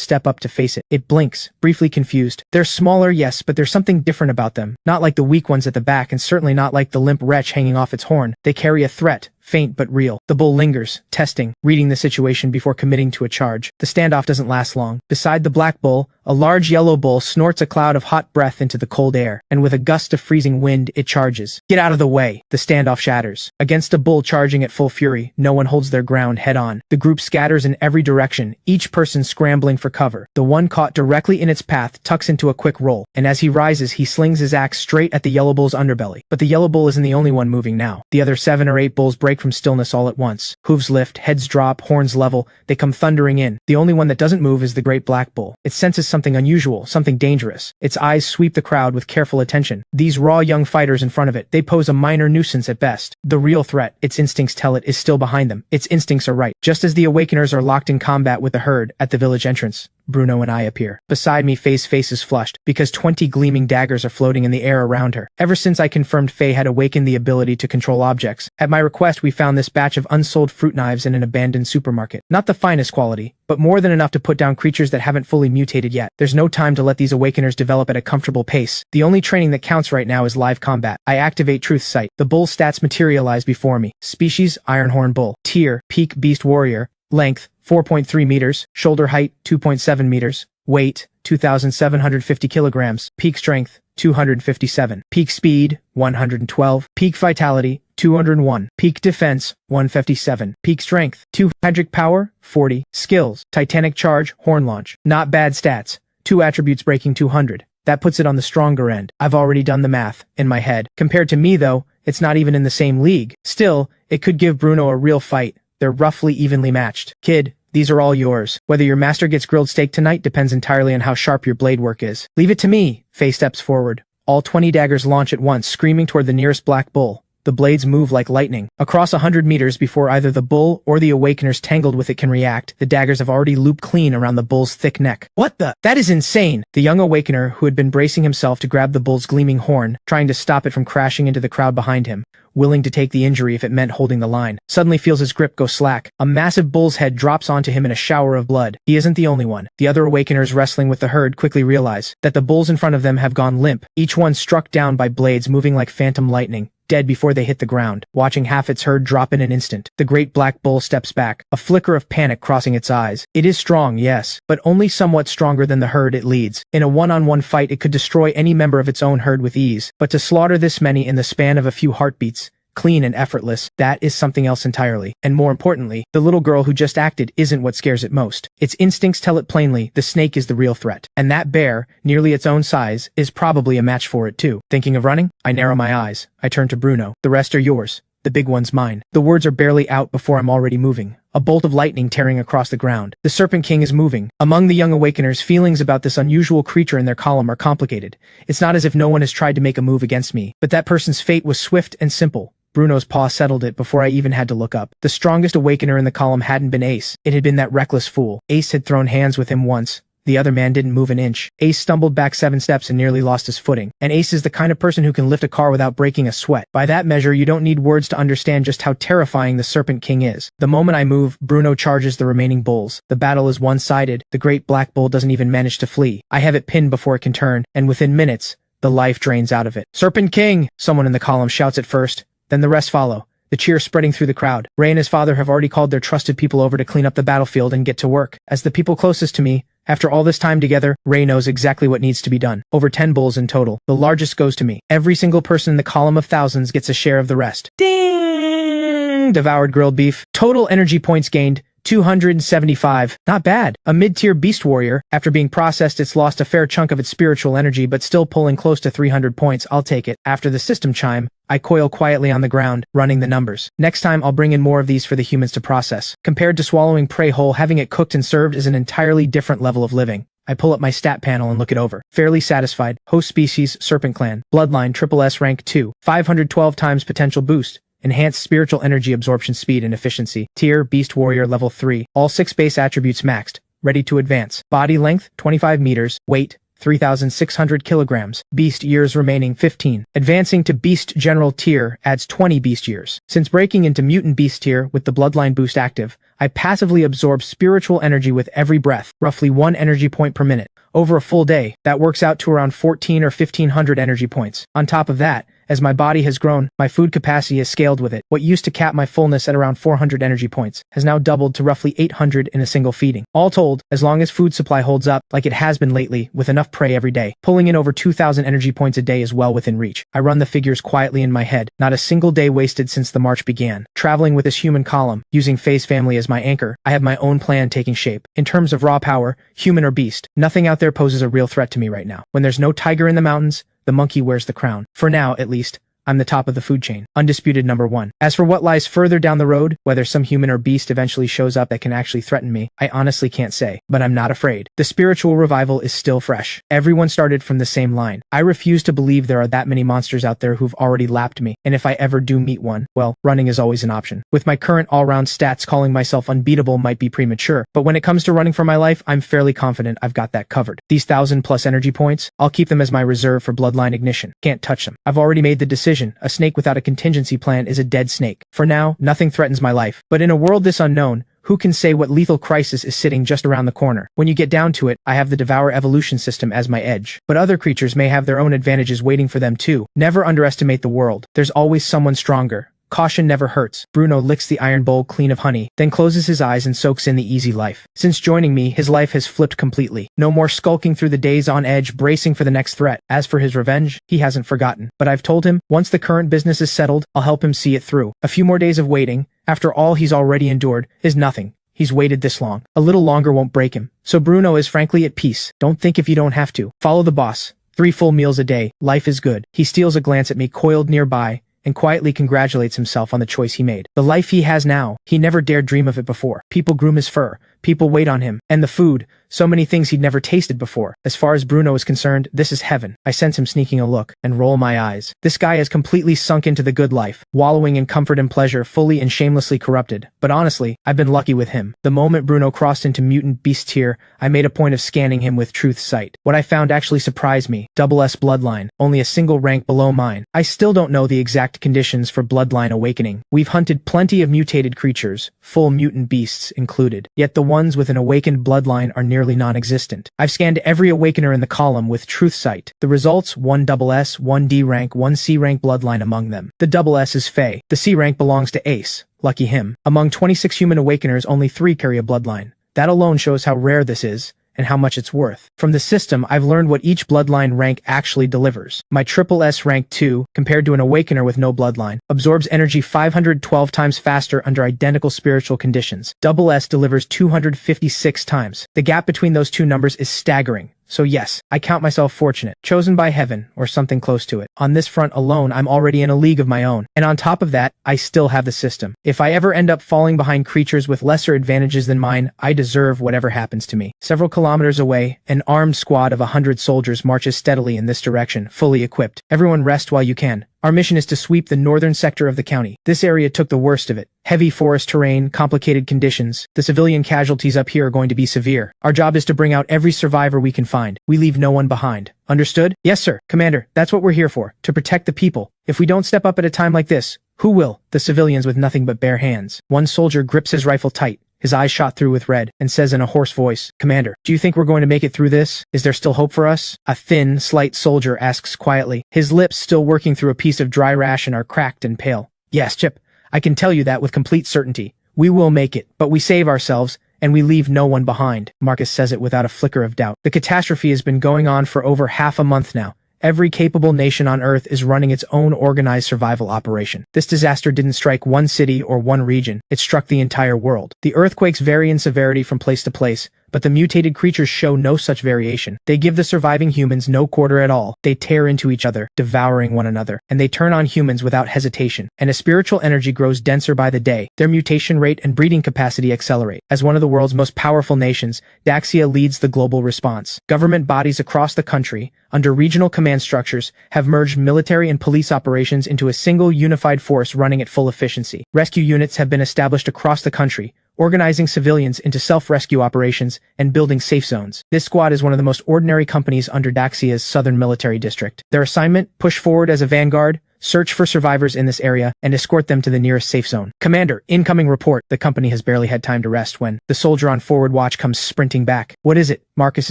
step up to face it. It blinks, briefly confused. They're smaller, yes, but there's something different about them. Not like the weak ones at the back, and certainly not like the limp wretch hanging off its horn. They carry a threat. Faint but real. The bull lingers, testing, reading the situation before committing to a charge. The standoff doesn't last long. Beside the black bull, a large yellow bull snorts a cloud of hot breath into the cold air, and with a gust of freezing wind, it charges. Get out of the way! The standoff shatters. Against a bull charging at full fury, no one holds their ground head-on. The group scatters in every direction, each person scrambling for cover. The one caught directly in its path tucks into a quick roll, and as he rises, he slings his axe straight at the yellow bull's underbelly. But the yellow bull isn't the only one moving now. The other 7 or 8 bulls break from stillness all at once. Hooves lift, heads drop, horns level, they come thundering in. The only one that doesn't move is the great black bull. It senses something unusual, something dangerous. Its eyes sweep the crowd with careful attention. These raw young fighters in front of it, they pose a minor nuisance at best. The real threat, its instincts tell it, is still behind them. Its instincts are right. Just as the awakeners are locked in combat with the herd at the village entrance, Bruno and I appear. Beside me, Faye's face is flushed, because 20 gleaming daggers are floating in the air around her. Ever since I confirmed Faye had awakened the ability to control objects, at my request we found this batch of unsold fruit knives in an abandoned supermarket. Not the finest quality, but more than enough to put down creatures that haven't fully mutated yet. There's no time to let these awakeners develop at a comfortable pace. The only training that counts right now is live combat. I activate Truth Sight. The bull stats materialize before me. Species, Ironhorn Bull. Tier, Peak Beast Warrior. Length, 4.3 meters. Shoulder height, 2.7 meters. Weight, 2,750 kilograms. Peak strength, 257. Peak speed, 112. Peak vitality, 201. Peak defense, 157. Peak strength, 2. Magic power, 40. Skills, Titanic charge, horn launch. Not bad stats. 2 attributes breaking 200. That puts it on the stronger end. I've already done the math, in my head. Compared to me though, it's not even in the same league. Still, it could give Bruno a real fight. They're roughly evenly matched. Kid, these are all yours. Whether your master gets grilled steak tonight depends entirely on how sharp your blade work is. Leave it to me. Faye steps forward. All 20 daggers launch at once, screaming toward the nearest black bull. The blades move like lightning. Across 100 meters before either the bull or the awakeners tangled with it can react, the daggers have already looped clean around the bull's thick neck. What the? That is insane! The young awakener, who had been bracing himself to grab the bull's gleaming horn, trying to stop it from crashing into the crowd behind him, willing to take the injury if it meant holding the line, suddenly feels his grip go slack. A massive bull's head drops onto him in a shower of blood. He isn't the only one. The other awakeners wrestling with the herd quickly realize that the bulls in front of them have gone limp, each one struck down by blades moving like phantom lightning, dead before they hit the ground, watching half its herd drop in an instant. The great black bull steps back, a flicker of panic crossing its eyes. It is strong, yes, but only somewhat stronger than the herd it leads. In a one-on-one fight it could destroy any member of its own herd with ease, but to slaughter this many in the span of a few heartbeats, clean and effortless, that is something else entirely. And more importantly, the little girl who just acted isn't what scares it most. Its instincts tell it plainly the snake is the real threat. And that bear, nearly its own size, is probably a match for it too. Thinking of running? I narrow my eyes. I turn to Bruno. The rest are yours. The big one's mine. The words are barely out before I'm already moving. A bolt of lightning tearing across the ground. The Serpent King is moving. Among the young awakeners, feelings about this unusual creature in their column are complicated. It's not as if no one has tried to make a move against me, but that person's fate was swift and simple. Bruno's paw settled it before I even had to look up. The strongest awakener in the column hadn't been Ace. It had been that reckless fool. Ace had thrown hands with him once. The other man didn't move an inch. Ace stumbled back 7 steps and nearly lost his footing. And Ace is the kind of person who can lift a car without breaking a sweat. By that measure, you don't need words to understand just how terrifying the Serpent King is. The moment I move, Bruno charges the remaining bulls. The battle is one-sided. The great black bull doesn't even manage to flee. I have it pinned before it can turn, and within minutes, the life drains out of it. Serpent King! Someone in the column shouts at first. Then the rest follow. the cheer spreading through the crowd. Ray and his father have already called their trusted people over to clean up the battlefield and get to work. As the people closest to me, after all this time together, Ray knows exactly what needs to be done. Over 10 bulls in total. The largest goes to me. Every single person in the column of thousands gets a share of the rest. Ding! Devoured grilled beef. Total energy points gained, 275. Not bad. A mid-tier beast warrior. After being processed, it's lost a fair chunk of its spiritual energy, but still pulling close to 300 points. I'll take it. After the system chime, I coil quietly on the ground, running the numbers. Next time, I'll bring in more of these for the humans to process. Compared to swallowing prey whole, having it cooked and served is an entirely different level of living. I pull up my stat panel and look it over. Fairly satisfied. Host species, Serpent Clan. Bloodline, SSS rank 2. 512 times potential boost. Enhanced spiritual energy absorption speed and efficiency. Tier, Beast Warrior level 3. All 6 base attributes maxed. Ready to advance. Body length, 25 meters. Weight, 3,600 kilograms. Beast years remaining 15. Advancing to Beast General tier adds 20 beast years. Since breaking into Mutant Beast tier with the Bloodline boost active, I passively absorb spiritual energy with every breath, roughly 1 energy point per minute. Over a full day, that works out to around 14 or 1,500 energy points. On top of that, as my body has grown, my food capacity has scaled with it. What used to cap my fullness at around 400 energy points has now doubled to roughly 800 in a single feeding. All told, as long as food supply holds up, like it has been lately, with enough prey every day, pulling in over 2,000 energy points a day is well within reach. I run the figures quietly in my head. Not a single day wasted since the march began. Traveling with this human column, using Faye's family as my anchor, I have my own plan taking shape. In terms of raw power, human or beast, nothing out there poses a real threat to me right now. When there's no tiger in the mountains, the monkey wears the crown. For now, at least, I'm the top of the food chain. Undisputed number 1. As for what lies further down the road, whether some human or beast eventually shows up that can actually threaten me, I honestly can't say. But I'm not afraid. The spiritual revival is still fresh. Everyone started from the same line. I refuse to believe there are that many monsters out there who've already lapped me, and if I ever do meet one, well, running is always an option. With my current all-round stats, calling myself unbeatable might be premature, but when it comes to running for my life, I'm fairly confident I've got that covered. These 1,000+ energy points, I'll keep them as my reserve for bloodline ignition. Can't touch them. I've already made the decision. A snake without a contingency plan is a dead snake. For now, nothing threatens my life. But in a world this unknown, who can say what lethal crisis is sitting just around the corner? When you get down to it, I have the Devour evolution system as my edge. But other creatures may have their own advantages waiting for them too. Never underestimate the world. There's always someone stronger. Caution never hurts. Bruno licks the iron bowl clean of honey, then closes his eyes and soaks in the easy life. Since joining me, his life has flipped completely. No more skulking through the days on edge, bracing for the next threat. As for his revenge, he hasn't forgotten. But I've told him, once the current business is settled, I'll help him see it through. A few more days of waiting, after all he's already endured, is nothing. He's waited this long. A little longer won't break him. So Bruno is frankly at peace. Don't think if you don't have to. Follow the boss. 3 full meals a day. Life is good. He steals a glance at me coiled nearby, and quietly congratulates himself on the choice he made. The life he has now, he never dared dream of it before. People groom his fur, people wait on him, and the food, so many things he'd never tasted before. As far as Bruno is concerned, this is heaven. I sense him sneaking a look, and roll my eyes. This guy has completely sunk into the good life, wallowing in comfort and pleasure, fully and shamelessly corrupted. But honestly, I've been lucky with him. The moment Bruno crossed into mutant beast tier, I made a point of scanning him with truth sight. What I found actually surprised me. SS bloodline, only a single rank below mine. I still don't know the exact conditions for bloodline awakening. We've hunted plenty of mutated creatures, full mutant beasts included, yet the ones with an awakened bloodline are nearly non-existent. I've scanned every awakener in the column with truth sight. The results, 1 SS, 1 D rank, 1 C rank bloodline among them. The SS is Faye. The C rank belongs to Ace. Lucky him. Among 26 human awakeners, only 3 carry a bloodline. That alone shows how rare this is, and how much it's worth. From the system, I've learned what each bloodline rank actually delivers. My SS rank 2, compared to an awakener with no bloodline, absorbs energy 512 times faster under identical spiritual conditions. SS delivers 256 times. The gap between those two numbers is staggering. So yes, I count myself fortunate, chosen by heaven, or something close to it. On this front alone, I'm already in a league of my own. And on top of that, I still have the system. If I ever end up falling behind creatures with lesser advantages than mine, I deserve whatever happens to me. Several kilometers away, an armed squad of 100 soldiers marches steadily in this direction, fully equipped. Everyone rest while you can. Our mission is to sweep the northern sector of the county. This area took the worst of it. Heavy forest terrain, complicated conditions. The civilian casualties up here are going to be severe. Our job is to bring out every survivor we can find. We leave no one behind. Understood? Yes, sir. Commander, that's what we're here for. To protect the people. If we don't step up at a time like this, who will? The civilians with nothing but bare hands. One soldier grips his rifle tight, his eyes shot through with red, and says in a hoarse voice, "Commander, do you think we're going to make it through this? Is there still hope for us?" A thin, slight soldier asks quietly. His lips, still working through a piece of dry ration, are cracked and pale. "Yes, Chip. I can tell you that with complete certainty. We will make it, but we save ourselves, and we leave no one behind. Marcus says it without a flicker of doubt. The catastrophe has been going on for over half a month now. Every capable nation on Earth is running its own organized survival operation. This disaster didn't strike one city or one region, it struck the entire world. The earthquakes vary in severity from place to place, but the mutated creatures show no such variation. They give the surviving humans no quarter at all. They tear into each other, devouring one another, and they turn on humans without hesitation. And as spiritual energy grows denser by the day, their mutation rate and breeding capacity accelerate. As one of the world's most powerful nations, Daxia leads the global response. Government bodies across the country, under regional command structures, have merged military and police operations into a single unified force running at full efficiency. Rescue units have been established across the country, organizing civilians into self-rescue operations and building safe zones. This squad is one of the most ordinary companies under Daxia's Southern Military District. Their assignment: push forward as a vanguard, search for survivors in this area, and escort them to the nearest safe zone. Commander, incoming report. The company has barely had time to rest when the soldier on forward watch comes sprinting back. What is it? Marcus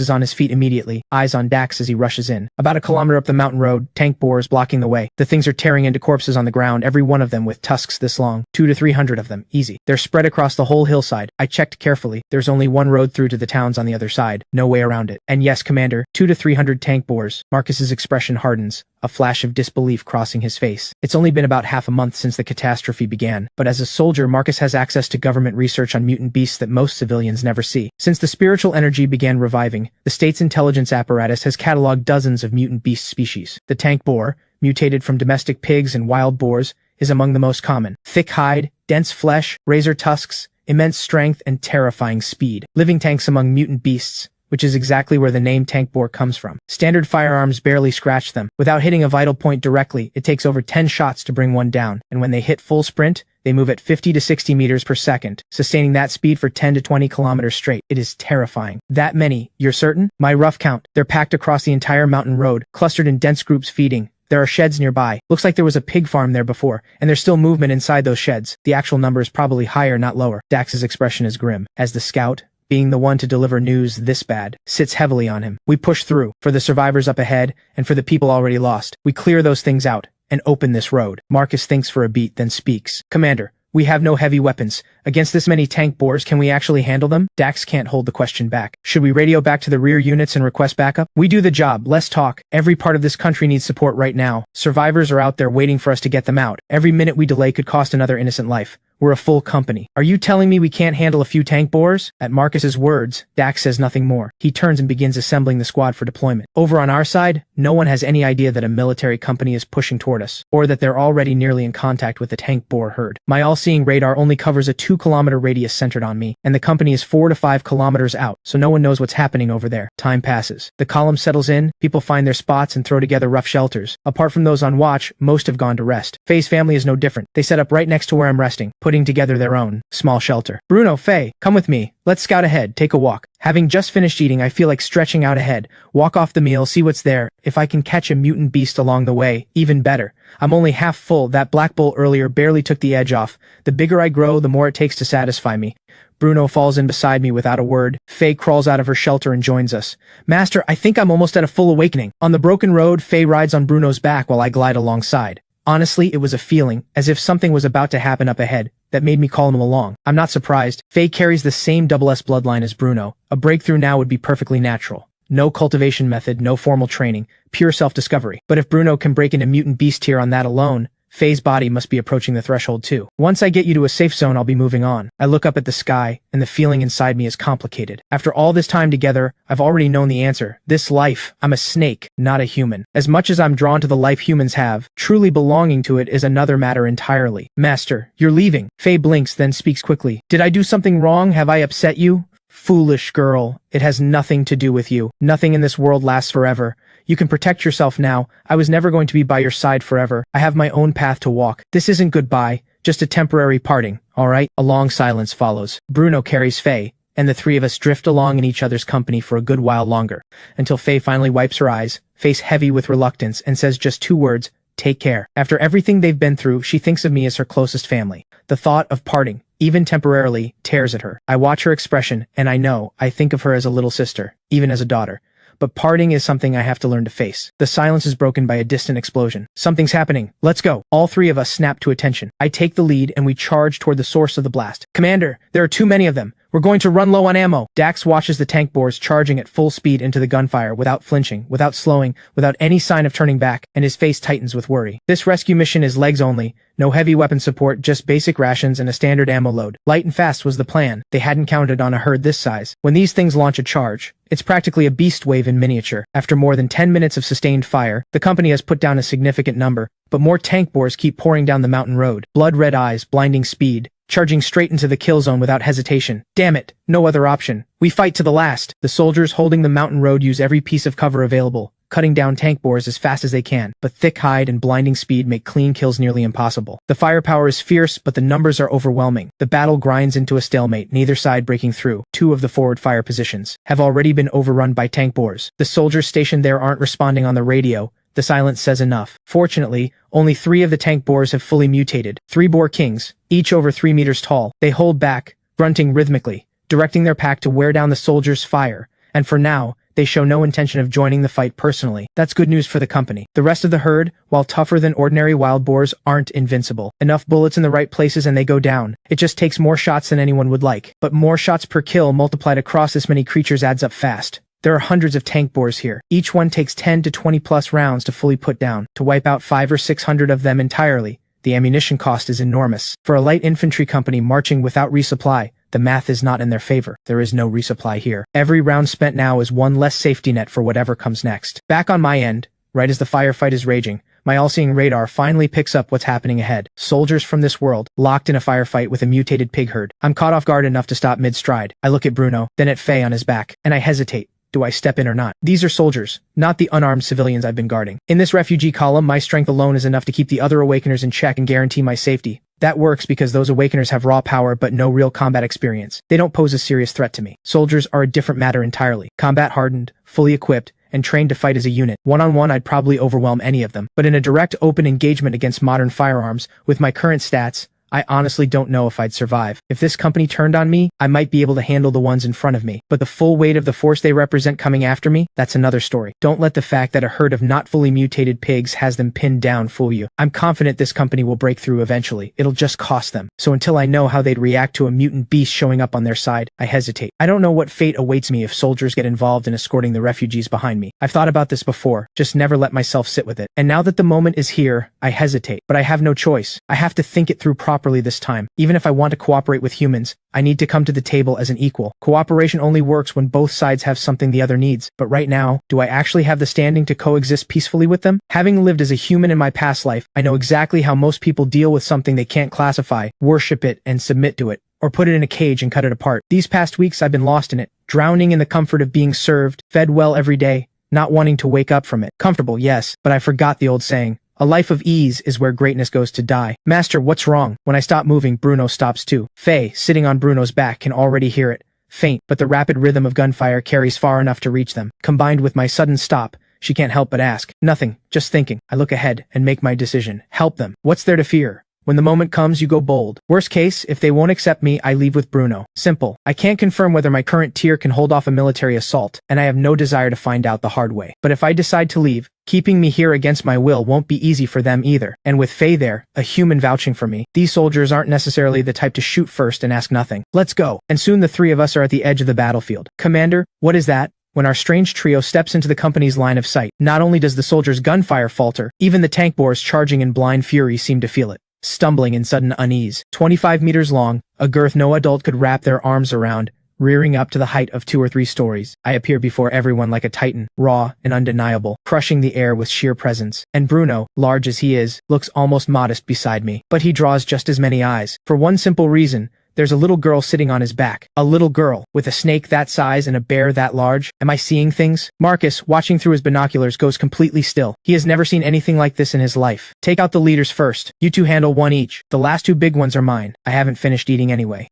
is on his feet immediately, eyes on Dax as he rushes in. About a kilometer up the mountain road, tank boars blocking the way. The things are tearing into corpses on the ground, every one of them with tusks this long. 200 to 300 of them, easy. They're spread across the whole hillside. I checked carefully. There's only one road through to the towns on the other side. No way around it. And yes, Commander, 200 to 300 tank boars. Marcus's expression hardens, a flash of disbelief crossing his face. It's only been about half a month since the catastrophe began, but as a soldier, Marcus has access to government research on mutant beasts that most civilians never see. Since the spiritual energy began reviving, the state's intelligence apparatus has cataloged dozens of mutant beast species. The tank boar, mutated from domestic pigs and wild boars, is among the most common. Thick hide, dense flesh, razor tusks, immense strength, and terrifying speed. Living tanks among mutant beasts, which is exactly where the name tank boar comes from. Standard firearms barely scratch them. Without hitting a vital point directly, it takes over 10 shots to bring one down, and when they hit full sprint, they move at 50 to 60 meters per second, sustaining that speed for 10 to 20 kilometers straight. It is terrifying. That many, you're certain? My rough count. They're packed across the entire mountain road, clustered in dense groups feeding. There are sheds nearby. Looks like there was a pig farm there before, and there's still movement inside those sheds. The actual number is probably higher, not lower. Dax's expression is grim. As the scout, being the one to deliver news this bad, sits heavily on him. We push through, for the survivors up ahead, and for the people already lost. We clear those things out, and open this road. Marcus thinks for a beat, then speaks. Commander, we have no heavy weapons. Against this many tank boars, can we actually handle them? Dax can't hold the question back. Should we radio back to the rear units and request backup? We do the job, less talk. Every part of this country needs support right now. Survivors are out there waiting for us to get them out. Every minute we delay could cost another innocent life. We're a full company. Are you telling me we can't handle a few tank boars? At Marcus's words, Dax says nothing more. He turns and begins assembling the squad for deployment. Over on our side, no one has any idea that a military company is pushing toward us, or that they're already nearly in contact with the tank boar herd. My all-seeing radar only covers a 2-kilometer radius centered on me, and the company is 4 to 5 kilometers out, so no one knows what's happening over there. Time passes. The column settles in, people find their spots and throw together rough shelters. Apart from those on watch, most have gone to rest. Faye's family is no different. They set up right next to where I'm resting, putting together their own small shelter. Bruno, Faye, come with me. Let's scout ahead, take a walk. Having just finished eating, I feel like stretching out ahead. Walk off the meal, see what's there. If I can catch a mutant beast along the way, even better. I'm only half full. That black bull earlier barely took the edge off. The bigger I grow, the more it takes to satisfy me. Bruno falls in beside me without a word. Faye crawls out of her shelter and joins us. Master, I think I'm almost at a full awakening. On the broken road, Faye rides on Bruno's back while I glide alongside. Honestly, it was a feeling, as if something was about to happen up ahead, that made me call him along. I'm not surprised. Faye carries the same SS bloodline as Bruno. A breakthrough now would be perfectly natural. No cultivation method, no formal training, pure self-discovery. But if Bruno can break into mutant beast tier on that alone, Faye's body must be approaching the threshold too. Once I get you to a safe zone, I'll be moving on. I look up at the sky, and the feeling inside me is complicated. After all this time together, I've already known the answer. This life, I'm a snake, not a human. As much as I'm drawn to the life humans have, truly belonging to it is another matter entirely. Master, you're leaving. Faye blinks, then speaks quickly. Did I do something wrong? Have I upset you? Foolish girl. It has nothing to do with you. Nothing in this world lasts forever. You can protect yourself now. I was never going to be by your side forever. I have my own path to walk. This isn't goodbye, just a temporary parting, all right? A long silence follows. Bruno carries Faye, and the three of us drift along in each other's company for a good while longer, until Faye finally wipes her eyes, face heavy with reluctance, and says just 2 words, take care. After everything they've been through, she thinks of me as her closest family. The thought of parting, even temporarily, tears at her. I watch her expression, and I know, I think of her as a little sister, even as a daughter. but parting is something I have to learn to face. The silence is broken by a distant explosion. Something's happening. Let's go. All three of us snap to attention. I take the lead and we charge toward the source of the blast. Commander, there are too many of them. We're going to run low on ammo. Dax watches the tank bores charging at full speed into the gunfire without flinching, without slowing, without any sign of turning back, and his face tightens with worry. This rescue mission is legs only. No heavy weapon support, just basic rations and a standard ammo load. Light and fast was the plan. They hadn't counted on a herd this size. When these things launch a charge, it's practically a beast wave in miniature. After more than 10 minutes of sustained fire, the company has put down a significant number, but more tank bores keep pouring down the mountain road. Blood-red eyes, blinding speed, charging straight into the kill zone without hesitation. Damn it, no other option. We fight to the last. The soldiers holding the mountain road use every piece of cover available, cutting down tank bores as fast as they can, but thick hide and blinding speed make clean kills nearly impossible. The firepower is fierce, but the numbers are overwhelming. The battle grinds into a stalemate, neither side breaking through. Two of the forward fire positions have already been overrun by tank bores. The soldiers stationed there aren't responding on the radio. The silence says enough. Fortunately, only 3 of the tank bores have fully mutated. 3 boar kings, each over 3 meters tall. They hold back, grunting rhythmically, directing their pack to wear down the soldiers' fire, and for now, they show no intention of joining the fight personally. That's good news for the company. The rest of the herd, while tougher than ordinary wild boars, aren't invincible. Enough bullets in the right places and they go down. It just takes more shots than anyone would like. But more shots per kill multiplied across this many creatures adds up fast. There are hundreds of tank bores here. Each one takes 10 to 20 plus rounds to fully put down. To wipe out 500 or 600 of them entirely, the ammunition cost is enormous. For a light infantry company marching without resupply, the math is not in their favor. There is no resupply here. Every round spent now is one less safety net for whatever comes next. Back on my end, right as the firefight is raging, my all-seeing radar finally picks up what's happening ahead. Soldiers from this world, locked in a firefight with a mutated pig herd. I'm caught off guard enough to stop mid-stride. I look at Bruno, then at Faye on his back, and I hesitate. Do I step in or not? These are soldiers, not the unarmed civilians I've been guarding. In this refugee column, my strength alone is enough to keep the other awakeners in check and guarantee my safety. That works because those awakeners have raw power but no real combat experience. They don't pose a serious threat to me. Soldiers are a different matter entirely. Combat hardened, fully equipped, and trained to fight as a unit. One-on-one, I'd probably overwhelm any of them. But in a direct open engagement against modern firearms, with my current stats, I honestly don't know if I'd survive. If this company turned on me, I might be able to handle the ones in front of me. But the full weight of the force they represent coming after me, that's another story. Don't let the fact that a herd of not fully mutated pigs has them pinned down fool you. I'm confident this company will break through eventually. It'll just cost them. So until I know how they'd react to a mutant beast showing up on their side, I hesitate. I don't know what fate awaits me if soldiers get involved in escorting the refugees behind me. I've thought about this before, just never let myself sit with it. And now that the moment is here, I hesitate. But I have no choice. I have to think it through properly this time. Even if I want to cooperate with humans, I need to come to the table as an equal. Cooperation only works when both sides have something the other needs. But right now, do I actually have the standing to coexist peacefully with them? Having lived as a human in my past life, I know exactly how most people deal with something they can't classify, worship it, and submit to it, or put it in a cage and cut it apart. These past weeks I've been lost in it, drowning in the comfort of being served, fed well every day, not wanting to wake up from it. Comfortable, yes, but I forgot the old saying. A life of ease is where greatness goes to die. Master, what's wrong? When I stop moving, Bruno stops too. Faye, sitting on Bruno's back, can already hear it. Faint, but the rapid rhythm of gunfire carries far enough to reach them. Combined with my sudden stop, she can't help but ask. Nothing, just thinking. I look ahead and make my decision. Help them. What's there to fear? When the moment comes, you go bold. Worst case, if they won't accept me, I leave with Bruno. Simple. I can't confirm whether my current tier can hold off a military assault, and I have no desire to find out the hard way. But if I decide to leave, keeping me here against my will won't be easy for them either. And with Faye there, a human vouching for me, these soldiers aren't necessarily the type to shoot first and ask nothing. Let's go. And soon the 3 of us are at the edge of the battlefield. Commander, what is that? When our strange trio steps into the company's line of sight, not only does the soldiers' gunfire falter, even the tank bores charging in blind fury seem to feel it. Stumbling in sudden unease. 25 meters long, a girth no adult could wrap their arms around, rearing up to the height of 2 or 3 stories. I appear before everyone like a titan, raw and undeniable, crushing the air with sheer presence. And Bruno, large as he is, looks almost modest beside me. But he draws just as many eyes. For one simple reason. There's a little girl sitting on his back. A little girl, with a snake that size and a bear that large. Am I seeing things? Marcus, watching through his binoculars, goes completely still. He has never seen anything like this in his life. Take out the leaders first. You 2 handle one each. The last 2 big ones are mine. I haven't finished eating anyway.